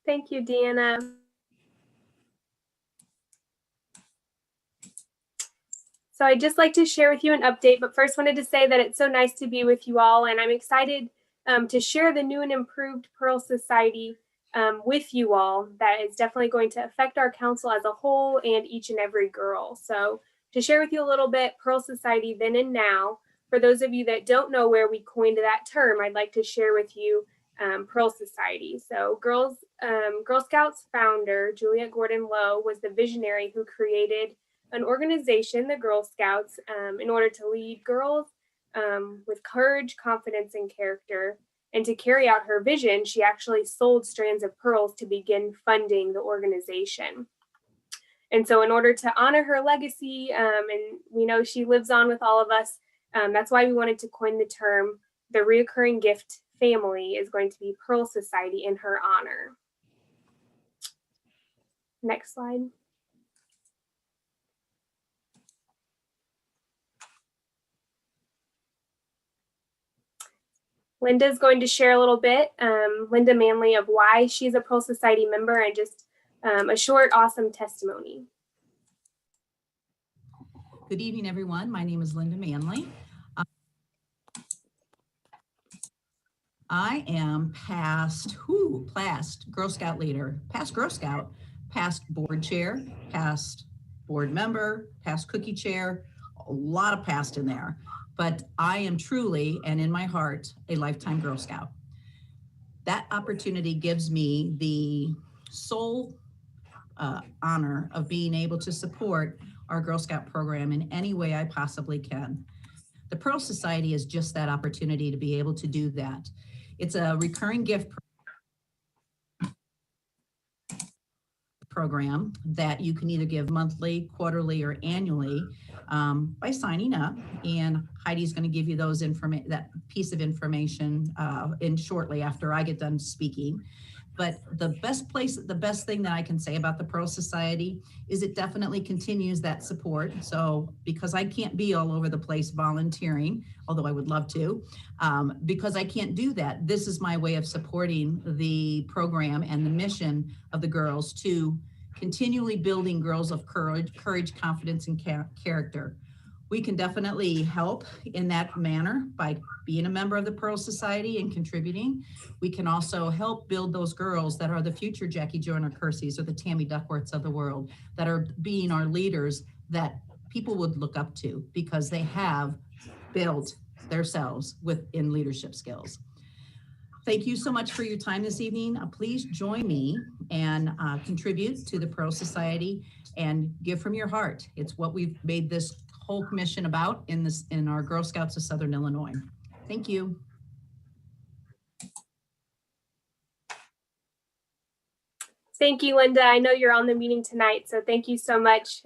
Thank you, Deanna. So I'd just like to share with you an update, but first wanted to say that it's so nice to be with you all, and I'm excited to share the new and improved Pearl Society with you all. That is definitely going to affect our council as a whole and each and every girl. So to share with you a little bit, Pearl Society then and now, for those of you that don't know where we coined that term, I'd like to share with you Pearl Society. So Girl Scouts founder Juliet Gordon Lowe was the visionary who created an organization, the Girl Scouts, in order to lead girls with courage, confidence, and character. And to carry out her vision, she actually sold strands of pearls to begin funding the organization. And so in order to honor her legacy, and we know she lives on with all of us, that's why we wanted to coin the term, the reoccurring gift family is going to be Pearl Society in her honor. Next slide. Linda's going to share a little bit, Linda Manley, of why she's a Pearl Society member and just a short, awesome testimony. Good evening, everyone. My name is Linda Manley. I am past Girl Scout leader, past Girl Scout, past board chair, past board member, past cookie chair, a lot of past in there. But I am truly, and in my heart, a lifetime Girl Scout. That opportunity gives me the sole honor of being able to support our Girl Scout program in any way I possibly can. The Pearl Society is just that opportunity to be able to do that. It's a recurring gift program that you can either give monthly, quarterly, or annually by signing up. And Heidi's going to give you that piece of information shortly after I get done speaking. But the best thing that I can say about the Pearl Society is it definitely continues that support. So because I can't be all over the place volunteering, although I would love to, because I can't do that, this is my way of supporting the program and the mission of the girls to continually building girls of courage, confidence, and character. We can definitely help in that manner by being a member of the Pearl Society and contributing. We can also help build those girls that are the future Jackie Joyner Kersey's or the Tammy Duckworths of the world, that are being our leaders that people would look up to because they have built themselves in leadership skills. Thank you so much for your time this evening. Please join me and contribute to the Pearl Society and give from your heart. It's what we've made this whole commission about in our Girl Scouts of Southern Illinois. Thank you. Thank you, Linda. I know you're on the meeting tonight, so thank you so much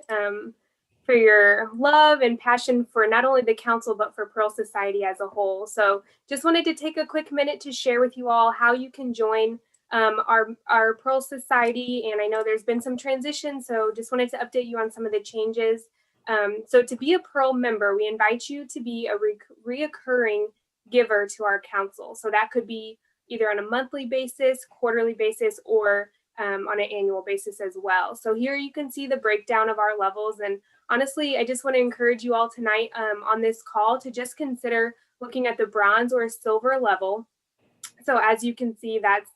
for your love and passion for not only the council, but for Pearl Society as a whole. So just wanted to take a quick minute to share with you all how you can join our Pearl Society. And I know there's been some transition, so just wanted to update you on some of the changes. So to be a Pearl member, we invite you to be a reoccurring giver to our council. So that could be either on a monthly basis, quarterly basis, or on an annual basis as well. So here you can see the breakdown of our levels. And honestly, I just want to encourage you all tonight on this call to just consider looking at the bronze or silver level. So as you can see, that's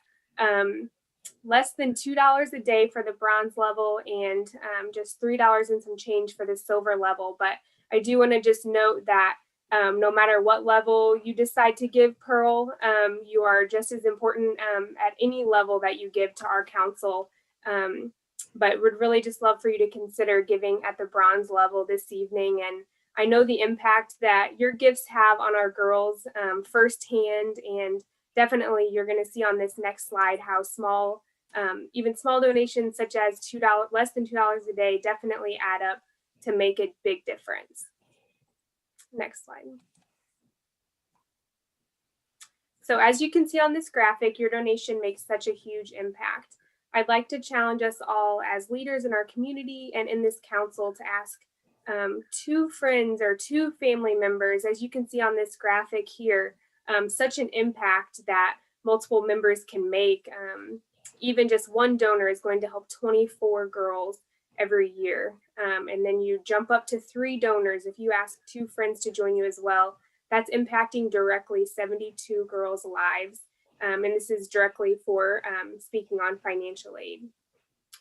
less than $2 a day for the bronze level and just $3 and some change for the silver level. But I do want to just note that no matter what level you decide to give Pearl, you are just as important at any level that you give to our council. But would really just love for you to consider giving at the bronze level this evening. And I know the impact that your gifts have on our girls firsthand, and definitely you're going to see on this next slide how small, even small donations such as less than $2 a day definitely add up to make a big difference. Next slide. So as you can see on this graphic, your donation makes such a huge impact. I'd like to challenge us all as leaders in our community and in this council to ask 2 friends or 2 family members, as you can see on this graphic here, such an impact that multiple members can make. Even just one donor is going to help 24 girls every year. And then you jump up to 3 donors. If you ask 2 friends to join you as well, that's impacting directly 72 girls' lives. And this is directly for speaking on financial aid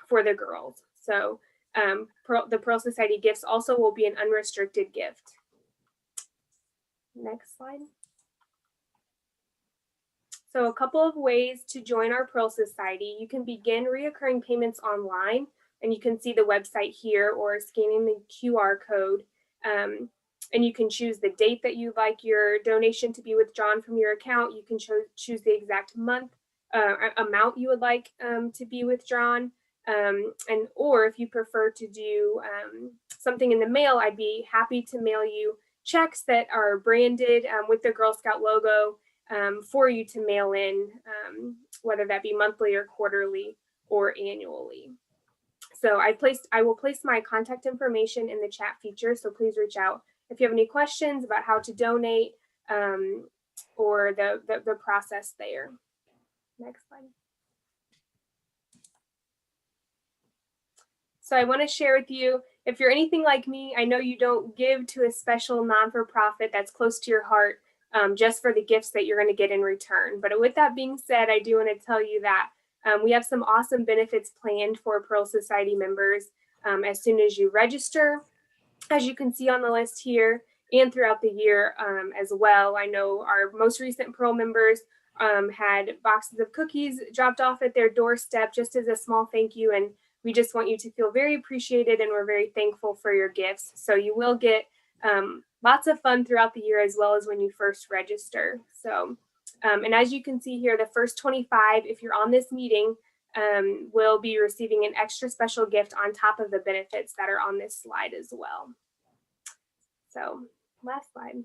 for the girls. So the Pearl Society gifts also will be an unrestricted gift. Next slide. So a couple of ways to join our Pearl Society. You can begin reoccurring payments online, and you can see the website here or scanning the QR code. And you can choose the date that you'd like your donation to be withdrawn from your account. You can choose the exact month amount you would like to be withdrawn. Or if you prefer to do something in the mail, I'd be happy to mail you checks that are branded with the Girl Scout logo for you to mail in, whether that be monthly or quarterly or annually. So I will place my contact information in the chat feature, so please reach out if you have any questions about how to donate or the process there. Next slide. So I want to share with you, if you're anything like me, I know you don't give to a special non-for-profit that's close to your heart just for the gifts that you're going to get in return. But with that being said, I do want to tell you that we have some awesome benefits planned for Pearl Society members as soon as you register, as you can see on the list here, and throughout the year as well. I know our most recent Pearl members had boxes of cookies dropped off at their doorstep just as a small thank you, and we just want you to feel very appreciated, and we're very thankful for your gifts. So you will get lots of fun throughout the year as well as when you first register. So, and as you can see here, the first 25, if you're on this meeting, will be receiving an extra special gift on top of the benefits that are on this slide as well. So, last slide.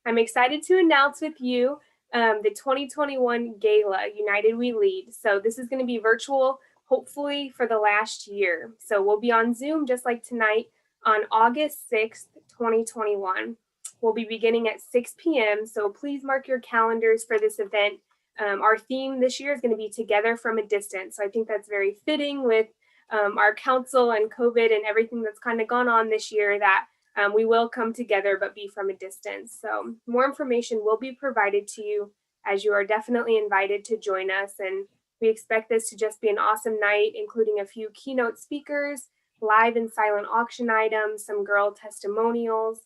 I'm excited to announce with you the 2021 Gala, United We Lead. So this is going to be virtual, hopefully for the last year. So we'll be on Zoom just like tonight on August 6th, 2021. We'll be beginning at 6 p.m. So please mark your calendars for this event. Our theme this year is going to be Together from a Distance. So I think that's very fitting with our council and COVID and everything that's kind of gone on this year, that we will come together but be from a distance. So more information will be provided to you, as you are definitely invited to join us. And we expect this to just be an awesome night, including a few keynote speakers, live and silent auction items, some girl testimonials,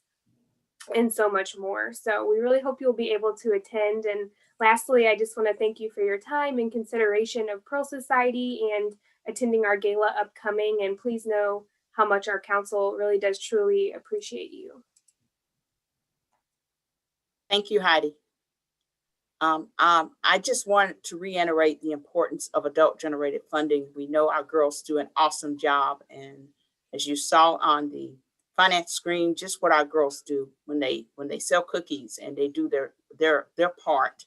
and so much more. So we really hope you'll be able to attend. And lastly, I just want to thank you for your time and consideration of Pearl Society and attending our gala upcoming. And please know how much our council really does truly appreciate you. Thank you, Heidi. I just wanted to reiterate the importance of adult-generated funding. We know our girls do an awesome job, and as you saw on the finance screen, just what our girls do when they sell cookies and they do their part.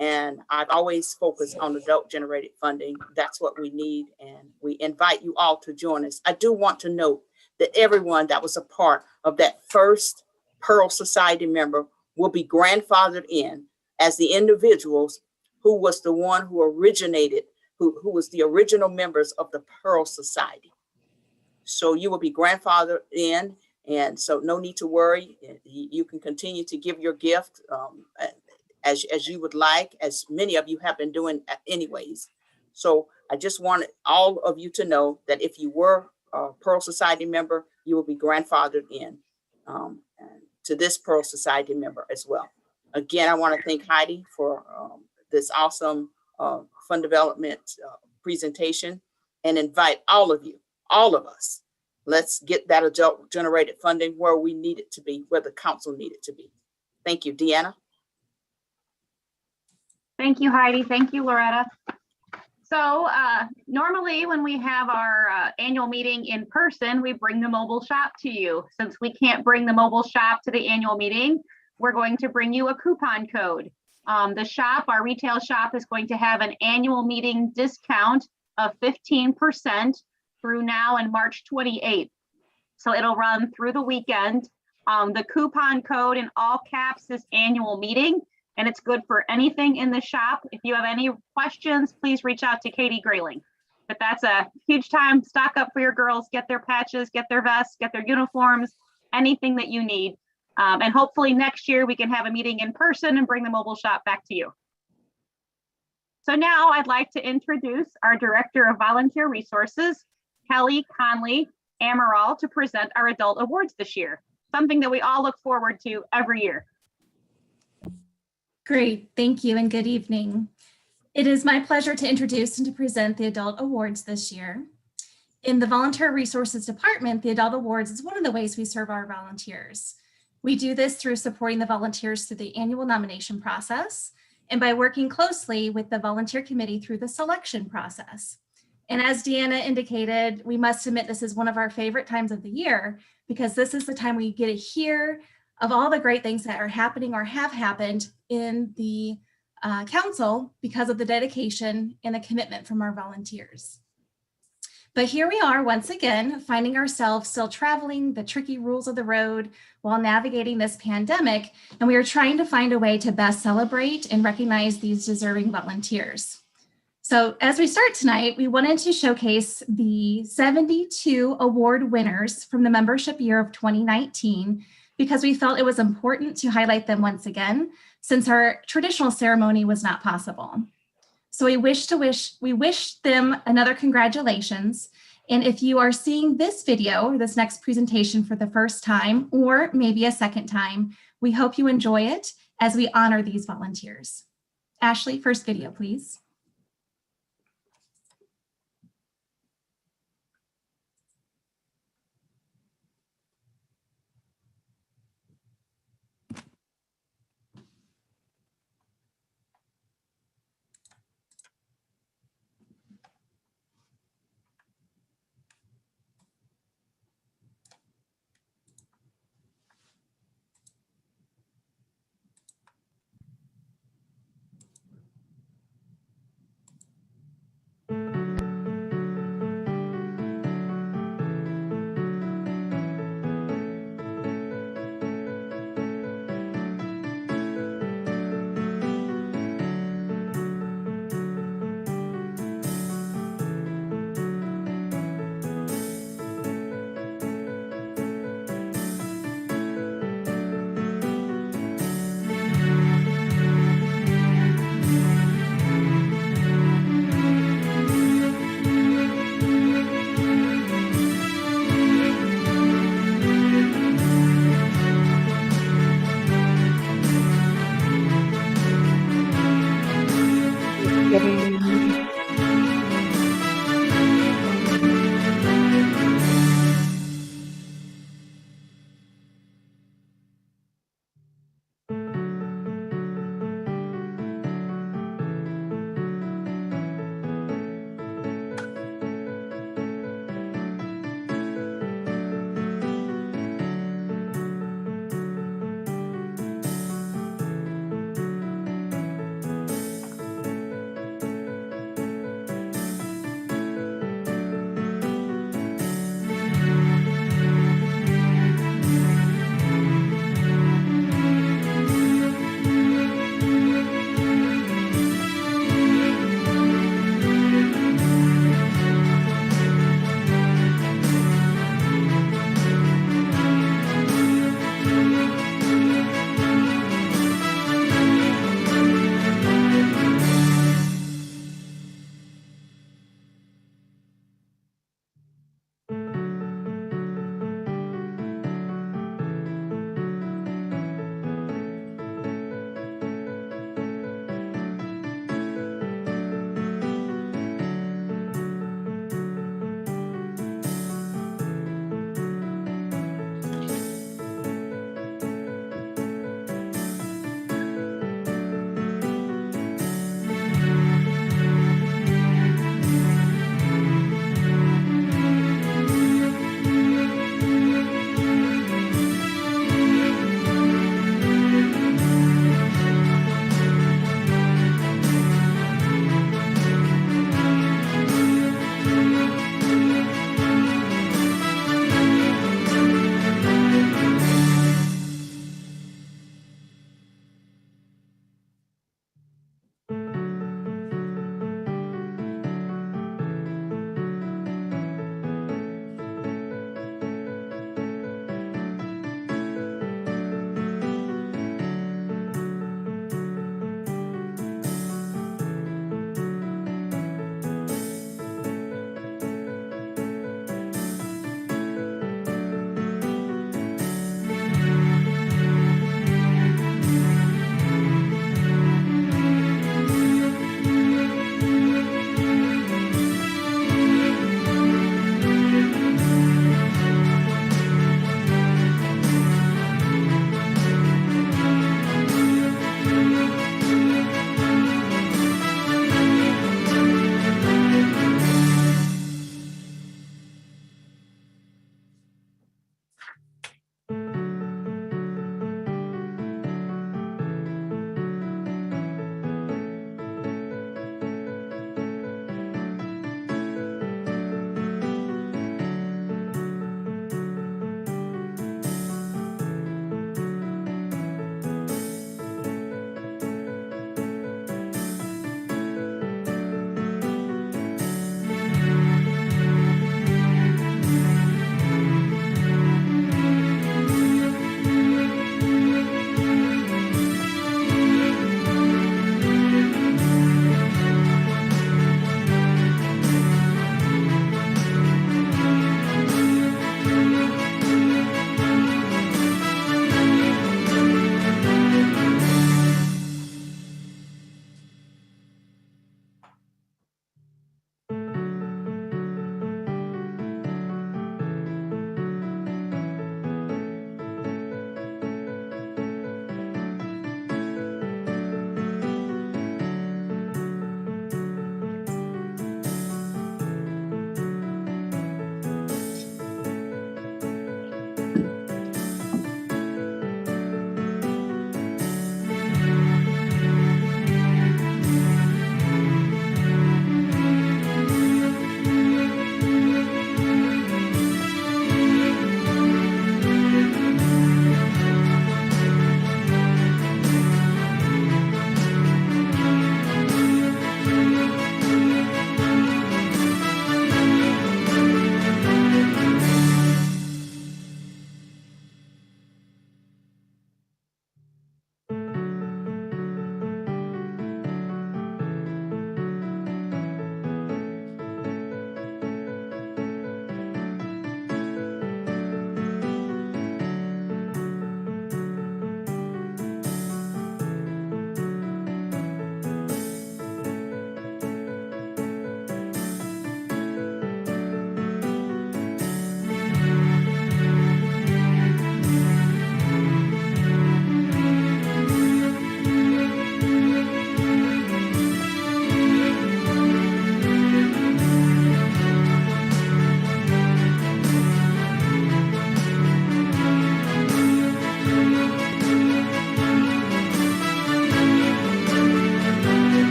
And I've always focused on adult-generated funding. That's what we need, and we invite you all to join us. I do want to note that everyone that was a part of that first Pearl Society member will be grandfathered in as the individuals who was the one who originated, who was the original members of the Pearl Society. So you will be grandfathered in, and so no need to worry. You can continue to give your gift as you would like, as many of you have been doing anyways. So I just wanted all of you to know that if you were a Pearl Society member, you will be grandfathered in to this Pearl Society member as well. Again, I want to thank Heidi for this awesome fund development presentation, and invite all of you, all of us, let's get that adult generated funding where we need it to be, where the council need it to be. Thank you, Deanna. Thank you, Heidi. Thank you, Loretta. So normally when we have our annual meeting in person, we bring the mobile shop to you. Since we can't bring the mobile shop to the annual meeting, we're going to bring you a coupon code. The shop, our retail shop, is going to have an annual meeting discount of 15% through now and March 28th. So it'll run through the weekend. The coupon code in all caps is annual meeting, and it's good for anything in the shop. If you have any questions, please reach out to Katie Grayling. But that's a huge time. Stock up for your girls, get their patches, get their vests, get their uniforms, anything that you need. And hopefully next year we can have a meeting in person and bring the mobile shop back to you. So now I'd like to introduce our Director of Volunteer Resources, Kelly Conley Amaral, to present our adult awards this year, something that we all look forward to every year. Great, thank you and good evening. It is my pleasure to introduce and to present the Adult Awards this year. In the Volunteer Resources Department, the Adult Awards is one of the ways we serve our volunteers. We do this through supporting the volunteers through the annual nomination process and by working closely with the volunteer committee through the selection process. And as Deanna indicated, we must admit this is one of our favorite times of the year, because this is the time we get to hear of all the great things that are happening or have happened in the council because of the dedication and the commitment from our volunteers. But here we are once again, finding ourselves still traveling the tricky rules of the road while navigating this pandemic, and we are trying to find a way to best celebrate and recognize these deserving volunteers. So as we start tonight, we wanted to showcase the 72 award winners from the membership year of 2019, because we felt it was important to highlight them once again, since our traditional ceremony was not possible. So we wish them another congratulations. And if you are seeing this video or this next presentation for the first time, or maybe a second time, we hope you enjoy it as we honor these volunteers. Ashley, first video, please.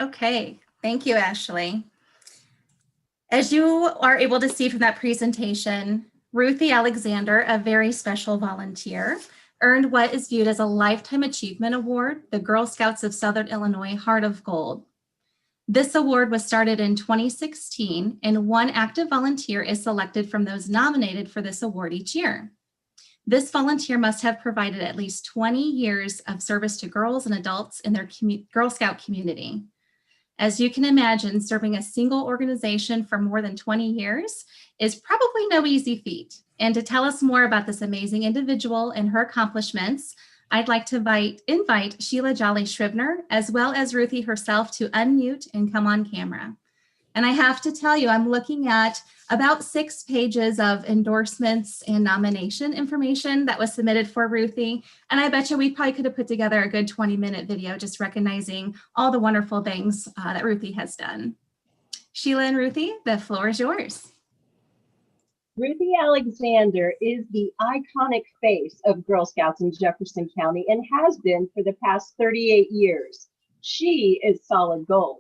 Okay, thank you, Ashley. As you are able to see from that presentation, Ruthie Alexander, a very special volunteer, earned what is viewed as a Lifetime Achievement Award, the Girl Scouts of Southern Illinois Heart of Gold. This award was started in 2016, and one active volunteer is selected from those nominated for this award each year. This volunteer must have provided at least 20 years of service to girls and adults in their Girl Scout community. As you can imagine, serving a single organization for more than 20 years is probably no easy feat. And to tell us more about this amazing individual and her accomplishments, I'd like to invite Sheila Jolly Scribner, as well as Ruthie herself, to unmute and come on camera. And I have to tell you, I'm looking at about 6 pages of endorsements and nomination information that was submitted for Ruthie. And I bet you we probably could have put together a good 20-minute video just recognizing all the wonderful things that Ruthie has done. Sheila and Ruthie, the floor is yours. Ruthie Alexander is the iconic face of Girl Scouts in Jefferson County and has been for the past 38 years. She is solid gold.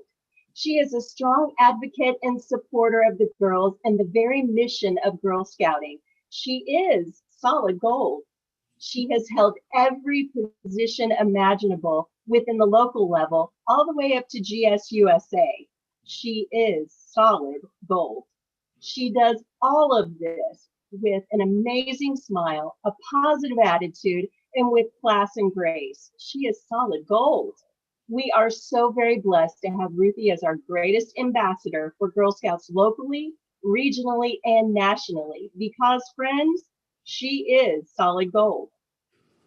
She is a strong advocate and supporter of the girls and the very mission of Girl Scouting. She is solid gold. She has held every position imaginable within the local level, all the way up to GSUSA. She is solid gold. She does all of this with an amazing smile, a positive attitude, and with class and grace. She is solid gold. We are so very blessed to have Ruthie as our greatest ambassador for Girl Scouts locally, regionally, and nationally, because, friends, she is solid gold.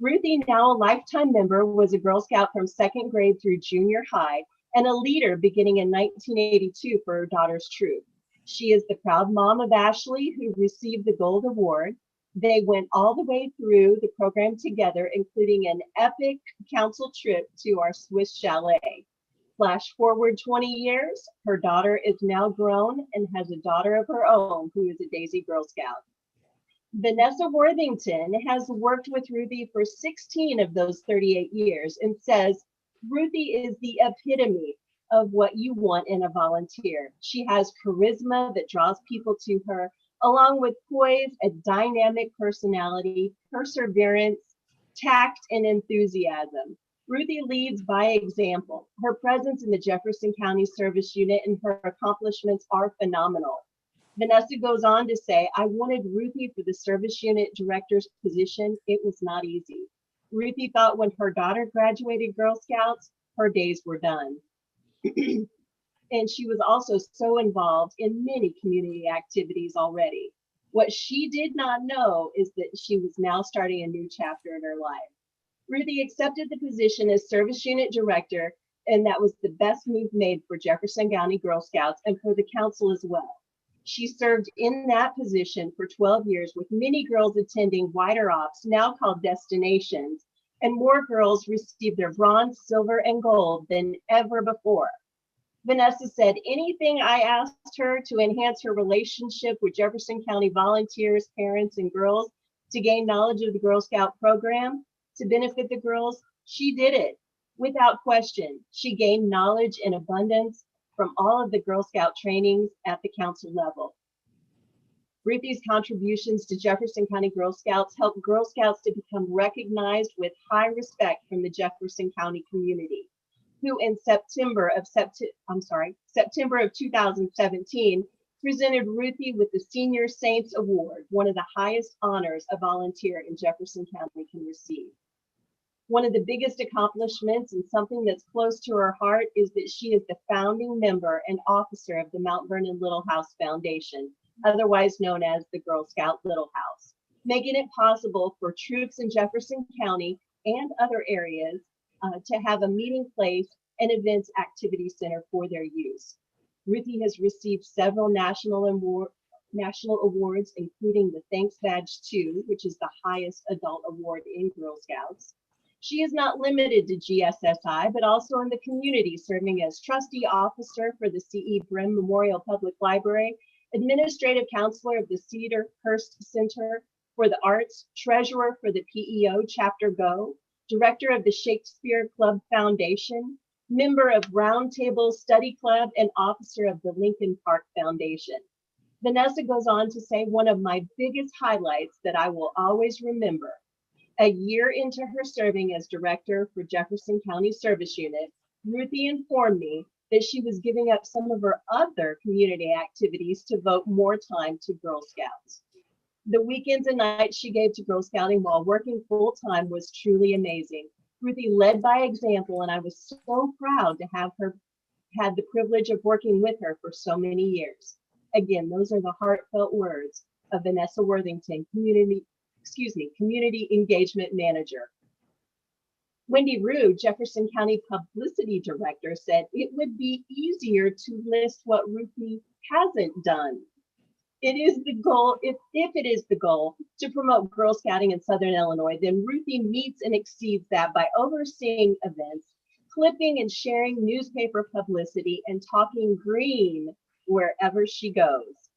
Ruthie, now a lifetime member, was a Girl Scout from 2nd grade through junior high and a leader beginning in 1982 for her daughter's troop. She is the proud mom of Ashley, who received the Gold Award. They went all the way through the program together, including an epic council trip to our Swiss chalet. Flash forward 20 years, her daughter is now grown and has a daughter of her own who is a Daisy Girl Scout. Vanessa Worthington has worked with Ruthie for 16 of those 38 years and says, Ruthie is the epitome of what you want in a volunteer. She has charisma that draws people to her, along with poise, a dynamic personality, perseverance, tact, and enthusiasm. Ruthie leads by example. Her presence in the Jefferson County Service Unit and her accomplishments are phenomenal. Vanessa goes on to say, I wanted Ruthie for the Service Unit Director's position. It was not easy. Ruthie thought when her daughter graduated Girl Scouts, her days were done. And she was also so involved in many community activities already. What she did not know is that she was now starting a new chapter in her life. Ruthie accepted the position as Service Unit Director, and that was the best move made for Jefferson County Girl Scouts and for the council as well. She served in that position for 12 years with many girls attending wider ops, now called destinations, and more girls received their bronze, silver, and gold than ever before. Vanessa said, anything I asked her to enhance her relationship with Jefferson County volunteers, parents, and girls to gain knowledge of the Girl Scout program, to benefit the girls, she did it without question. She gained knowledge in abundance from all of the Girl Scout trainings at the council level. Ruthie's contributions to Jefferson County Girl Scouts helped Girl Scouts to become recognized with high respect from the Jefferson County community, who in September of 2017 presented Ruthie with the Senior Saints Award, one of the highest honors a volunteer in Jefferson County can receive. One of the biggest accomplishments and something that's close to her heart is that she is the founding member and officer of the Mount Vernon Little House Foundation, otherwise known as the Girl Scout Little House, making it possible for troops in Jefferson County and other areas to have a meeting place and events activity center for their use. Ruthie has received several national awards, including the Thanks Badge 2, which is the highest adult award in Girl Scouts. She is not limited to GSSI, but also in the community, serving as trustee officer for the C.E. Brim Memorial Public Library, administrative counselor of the Cedarhurst Center for the Arts, treasurer for the PEO Chapter Go, director of the Shakespeare Club Foundation, member of Roundtable Study Club, and officer of the Lincoln Park Foundation. Vanessa goes on to say, one of my biggest highlights that I will always remember, a year into her serving as director for Jefferson County Service Unit, Ruthie informed me that she was giving up some of her other community activities to devote more time to Girl Scouts. The weekends and nights she gave to Girl Scouting while working full-time was truly amazing. Ruthie led by example, and I was so proud to have her had the privilege of working with her for so many years. Again, those are the heartfelt words of Vanessa Worthington, Community Engagement Manager. Wendy Rue, Jefferson County Publicity Director, said it would be easier to list what Ruthie hasn't done. It is the goal, if it is the goal to promote Girl Scouting in Southern Illinois, then Ruthie meets and exceeds that by overseeing events, clipping and sharing newspaper publicity, and talking green wherever she goes.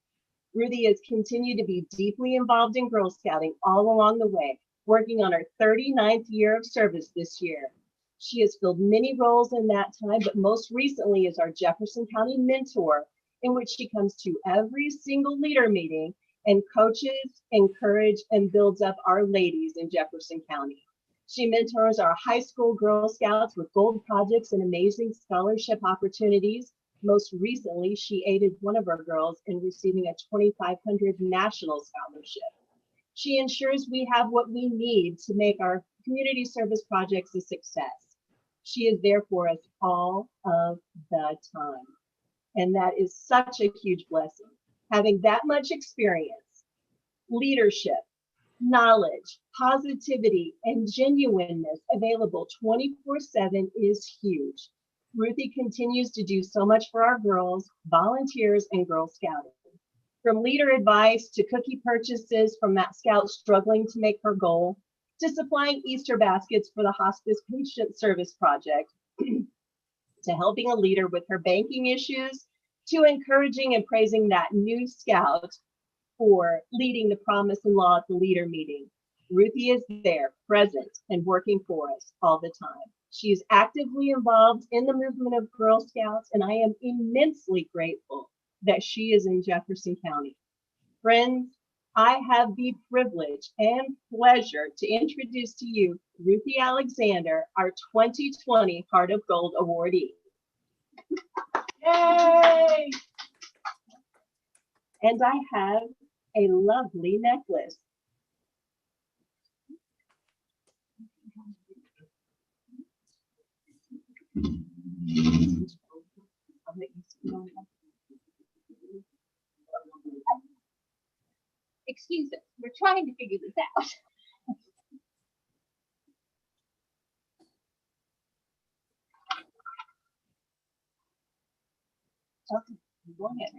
Ruthie has continued to be deeply involved in Girl Scouting all along the way, working on her 39th year of service this year. She has filled many roles in that time, but most recently is our Jefferson County mentor, in which she comes to every single leader meeting and coaches, encourages, and builds up our ladies in Jefferson County. She mentors our high school Girl Scouts with gold projects and amazing scholarship opportunities. Most recently, she aided one of our girls in receiving a $2,500 national scholarship. She ensures we have what we need to make our community service projects a success. She is there for us all of the time. And that is such a huge blessing. Having that much experience, leadership, knowledge, positivity, and genuineness available 24/7 is huge. Ruthie continues to do so much for our girls, volunteers, and Girl Scouting. From leader advice to cookie purchases from that scout struggling to make her goal, to supplying Easter baskets for the Hospice Patient Service Project, to helping a leader with her banking issues, to encouraging and praising that new scout for leading the promise and law at the leader meeting. Ruthie is there, present, and working for us all the time. She is actively involved in the movement of Girl Scouts, and I am immensely grateful that she is in Jefferson County. Friends, I have the privilege and pleasure to introduce to you Ruthie Alexander, our 2020 Heart of Gold awardee. Yay! And I have a lovely necklace. Excuse us, we're trying to figure this out. Okay, go ahead.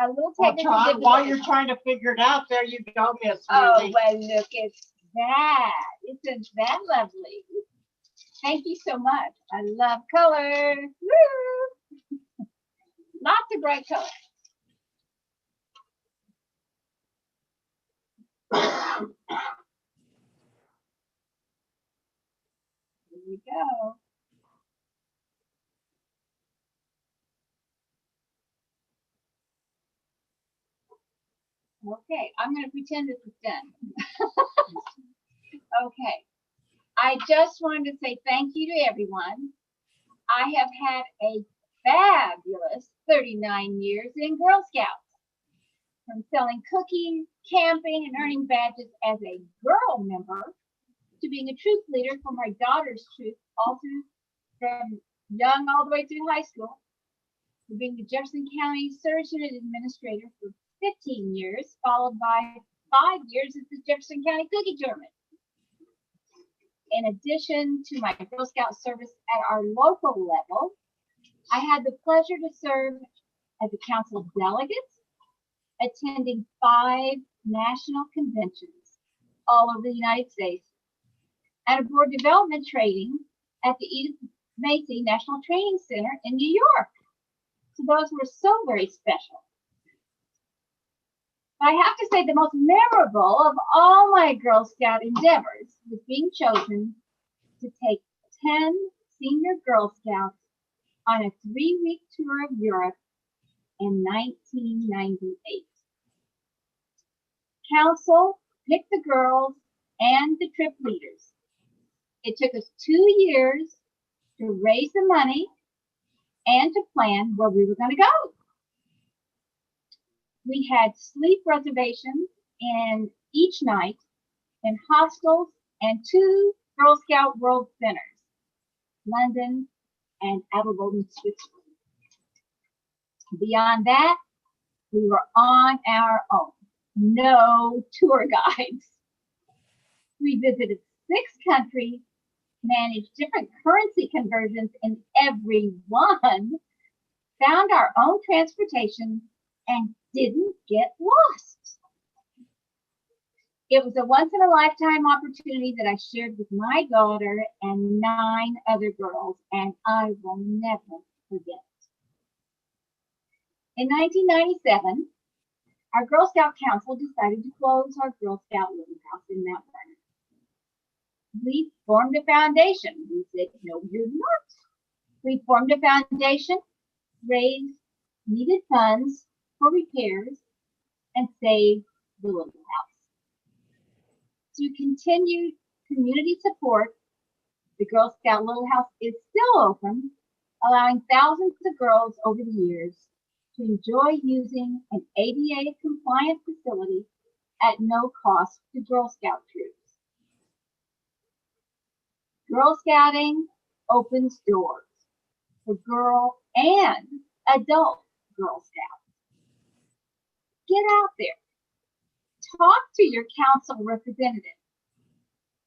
A little Well, technical Todd, difficulty. while you're trying to figure it out, there you go, Miss Oh, Ruthie. well, look at that. Isn't that lovely? Thank you so much. I love color. Woo! Lots of bright colors. Here we go. Okay, I'm going to pretend this is done. Okay, I just wanted to say thank you to everyone. I have had a fabulous 39 years in Girl Scouts. From selling cookies, camping, and earning badges as a girl member, to being a troop leader for my daughter's troop, all through from young all the way through high school, to being the Jefferson County Service Unit Administrator for 15 years, followed by 5 years as the Jefferson County Cookie Tournament. In addition to my Girl Scout service at our local level, I had the pleasure to serve as a council of delegates, attending 5 national conventions all over the United States, and a board development training at the Edith Macy National Training Center in New York. So those were so very special. I have to say the most memorable of all my Girl Scout endeavors was being chosen to take 10 senior Girl Scouts on a 3-week tour of Europe in 1998. Council picked the girls and the trip leaders. It took us 2 years to raise the money and to plan where we were going to go. We had sleep reservations in each night in hostels and 2 Girl Scout World Centers, London and Adelboden, Switzerland. Beyond that, we were on our own. No tour guides. We visited 6 countries, managed different currency conversions in every one, found our own transportation, and didn't get lost. It was a once-in-a-lifetime opportunity that I shared with my daughter and 9 other girls, and I will never forget. In 1997, our Girl Scout Council decided to close our Girl Scout Little House in Mount Vernon. We formed a foundation. We said, no, you're not. We formed a foundation, raised needed funds for repairs, and saved the little house. Through continued community support, the Girl Scout Little House is still open, allowing thousands of girls over the years to enjoy using an ADA-compliant facility at no cost to Girl Scout troops. Girl Scouting opens doors for girl and adult Girl Scouts. Get out there. Talk to your council representative.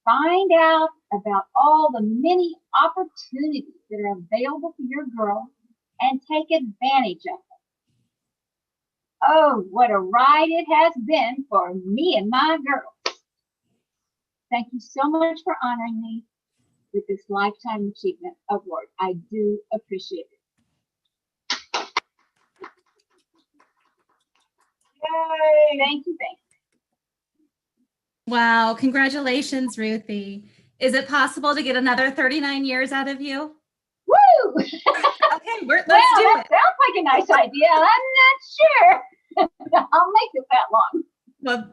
Find out about all the many opportunities that are available for your girl and take advantage of them. Oh, what a ride it has been for me and my girls. Thank you so much for honoring me with this Lifetime Achievement Award. I do appreciate it. Yay! Thank you, thank you. Wow, congratulations, Ruthie. Is it possible to get another 39 years out of you? Woo! Okay, let's do that it. sounds like a nice idea. I'm not sure I'll make it that long. Well,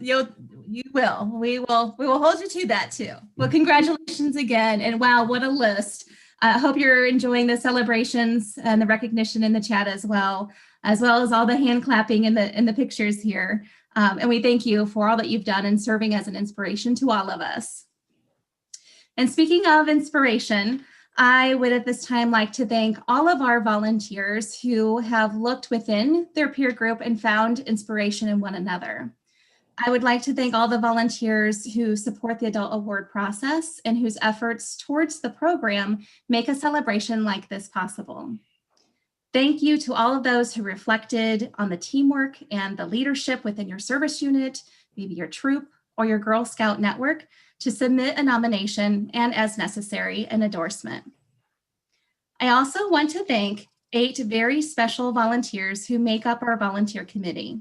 you will. We will hold you to that too. Well, congratulations again. And wow, what a list. I hope you're enjoying the celebrations and the recognition in the chat as well as all the hand clapping in the pictures here. And we thank you for all that you've done and serving as an inspiration to all of us. And speaking of inspiration, I would at this time like to thank all of our volunteers who have looked within their peer group and found inspiration in one another. I would like to thank all the volunteers who support the adult award process and whose efforts towards the program make a celebration like this possible. Thank you to all of those who reflected on the teamwork and the leadership within your service unit, maybe your troop or your Girl Scout network, to submit a nomination and, as necessary, an endorsement. I also want to thank 8 very special volunteers who make up our volunteer committee.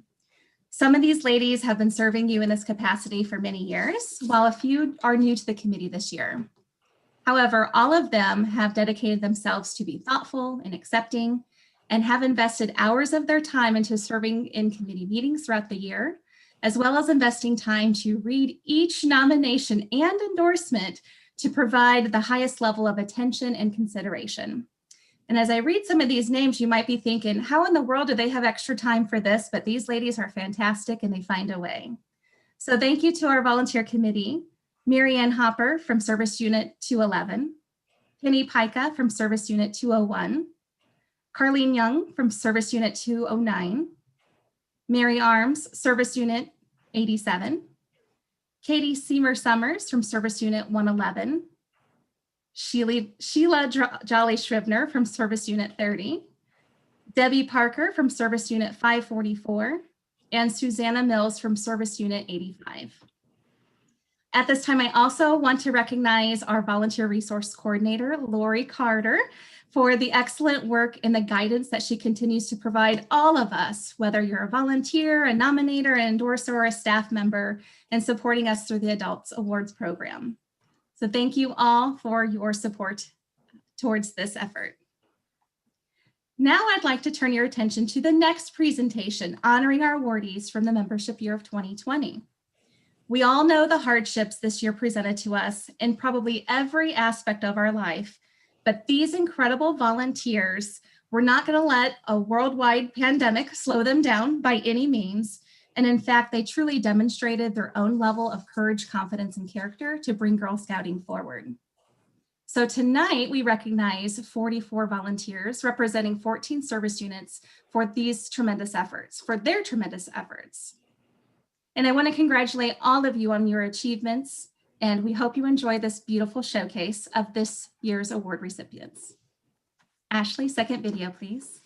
Some of these ladies have been serving you in this capacity for many years, while a few are new to the committee this year. However, all of them have dedicated themselves to be thoughtful and accepting and have invested hours of their time into serving in committee meetings throughout the year, as well as investing time to read each nomination and endorsement to provide the highest level of attention and consideration. And as I read some of these names, you might be thinking, how in the world do they have extra time for this? But these ladies are fantastic and they find a way. So thank you to our volunteer committee, Mary Ann Hopper from Service Unit 211, Penny Pica from Service Unit 201, Carlene Young from Service Unit 209, Mary Arms, Service Unit 87, Katie Seymour Summers from Service Unit 111, Sheila Jolly Shribner from Service Unit 30, Debbie Parker from Service Unit 544, and Susanna Mills from Service Unit 85. At this time, I also want to recognize our volunteer resource coordinator, Lori Carter, for the excellent work and the guidance that she continues to provide all of us, whether you're a volunteer, a nominator, an endorser, or a staff member, in supporting us through the Adults Awards program. So thank you all for your support towards this effort. Now I'd like to turn your attention to the next presentation honoring our awardees from the membership year of 2020. We all know the hardships this year presented to us in probably every aspect of our life, but these incredible volunteers were not going to let a worldwide pandemic slow them down by any means. And in fact, they truly demonstrated their own level of courage, confidence, and character to bring Girl Scouting forward. So tonight we recognize 44 volunteers representing 14 service units for these tremendous efforts, for their tremendous efforts. And I want to congratulate all of you on your achievements, and we hope you enjoy this beautiful showcase of this year's award recipients. Ashley, second video, please.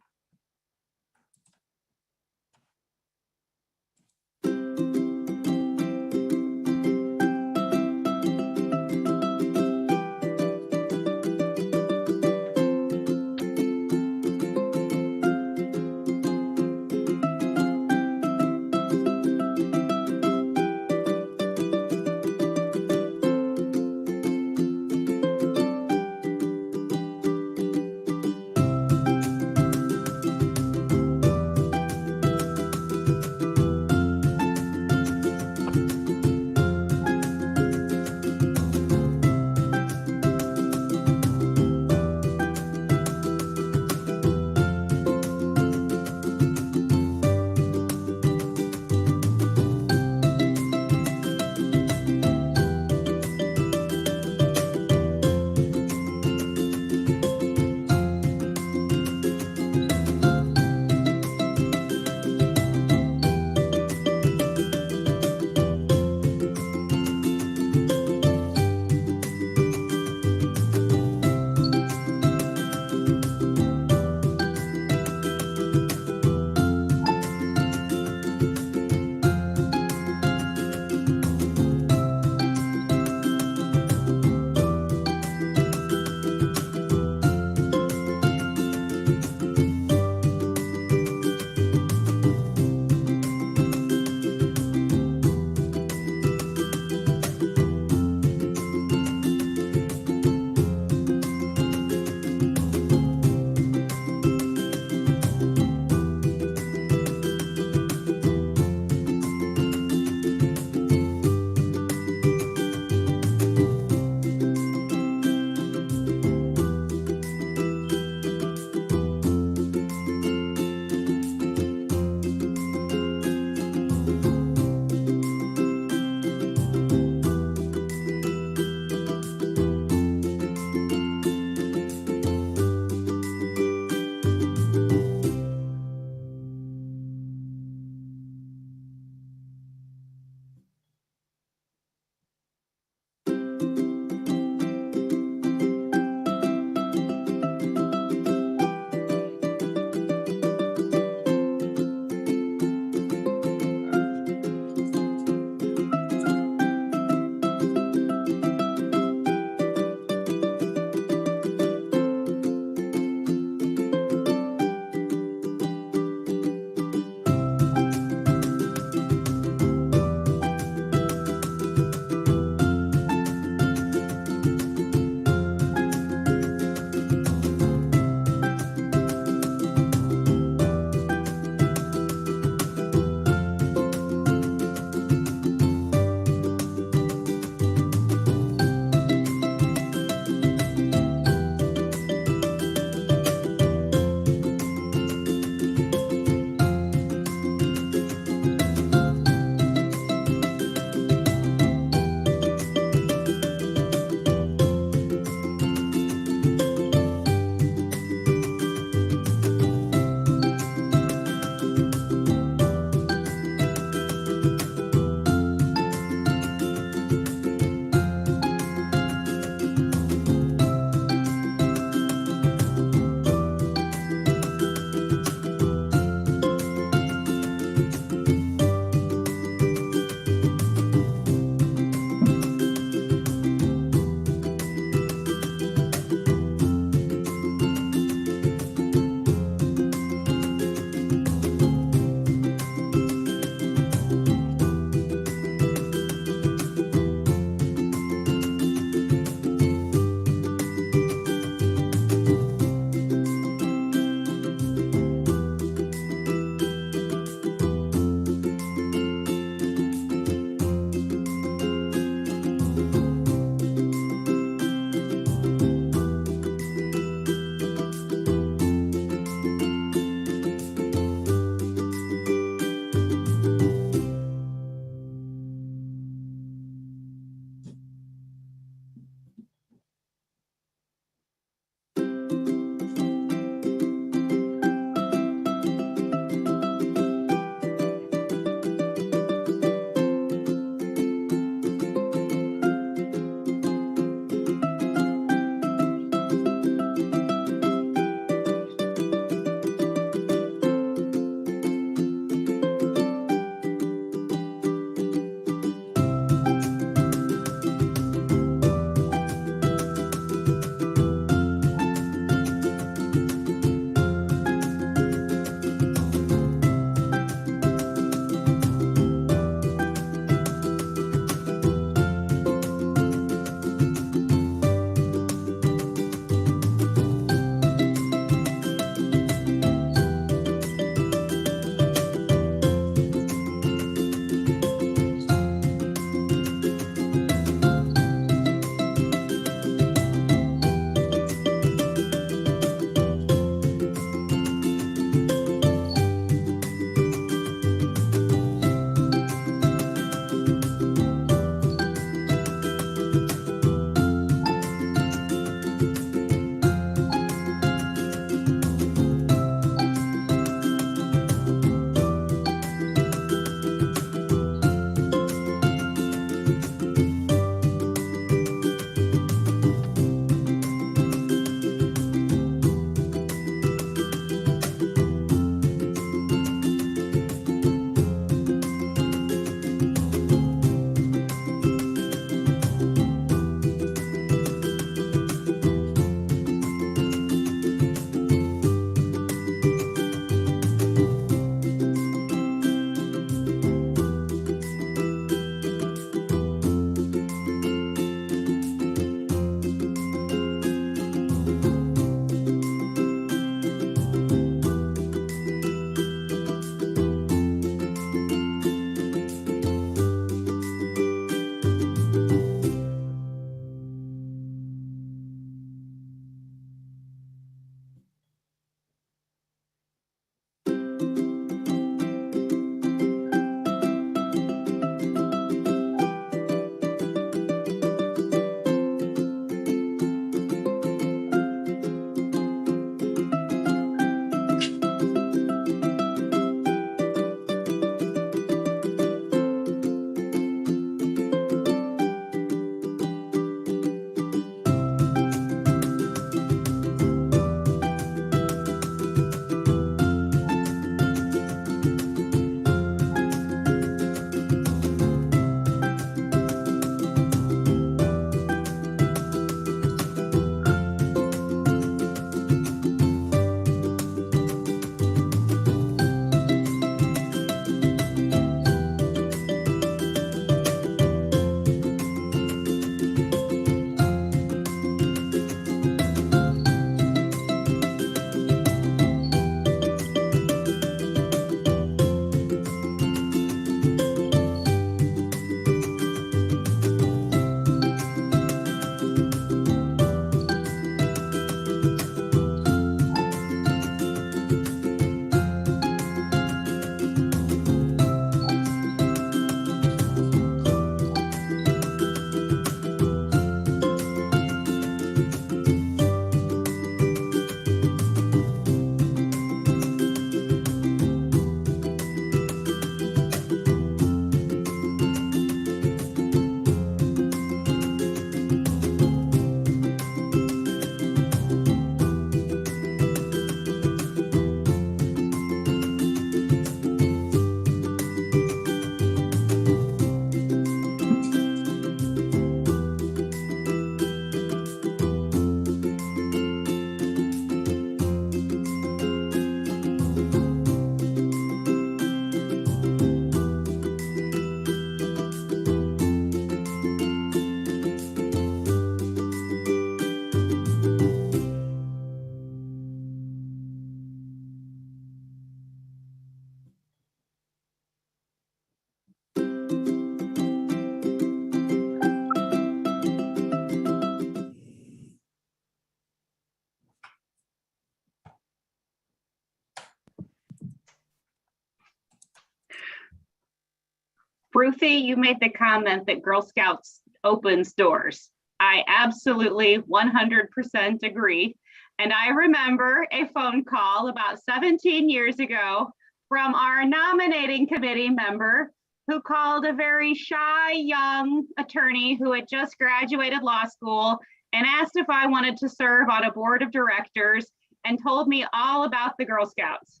Ruthie, you made the comment that Girl Scouts opens doors. I absolutely 100% agree. And I remember a phone call about 17 years ago from our nominating committee member who called a very shy young attorney who had just graduated law school and asked if I wanted to serve on a board of directors and told me all about the Girl Scouts.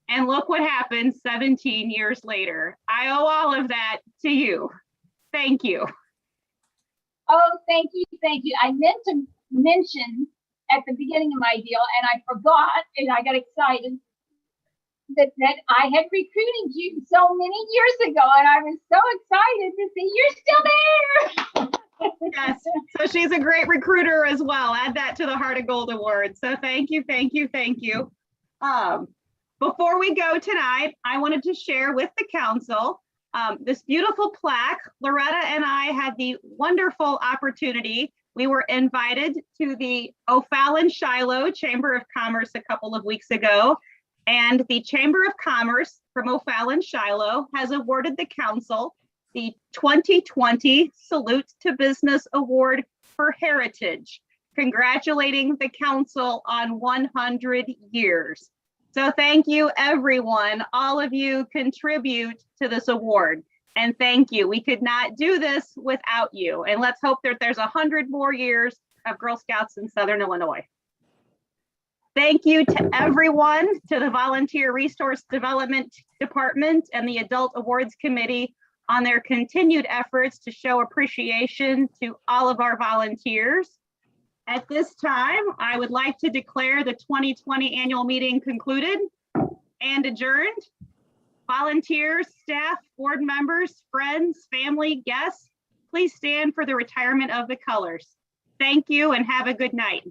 And look what happened 17 years later. I owe all of that to you. Thank you. Oh, thank you, thank you. I meant to mention at the beginning of my deal, and I forgot, and I got excited that I had recruited you so many years ago, and I was so excited to see you're still there. Yes, so she's a great recruiter as well. Add that to the Heart of Gold Award. So thank you, thank you, thank you. Before we go tonight, I wanted to share with the council this beautiful plaque. Loretta and I had the wonderful opportunity. We were invited to the O'Fallon-Shiloh Chamber of Commerce a couple of weeks ago, and the Chamber of Commerce from O'Fallon-Shiloh has awarded the council the 2020 Salute to Business Award for Heritage, congratulating the council on 100 years. So thank you, everyone. All of you contribute to this award. And thank you. We could not do this without you. And let's hope that there's 100 more years of Girl Scouts in Southern Illinois. Thank you to everyone, to the Volunteer Resource Development Department and the Adult Awards Committee on their continued efforts to show appreciation to all of our volunteers. At this time, I would like to declare the 2020 annual meeting concluded and adjourned. Volunteers, staff, board members, friends, family, guests, please stand for the retirement of the colors. Thank you and have a good night.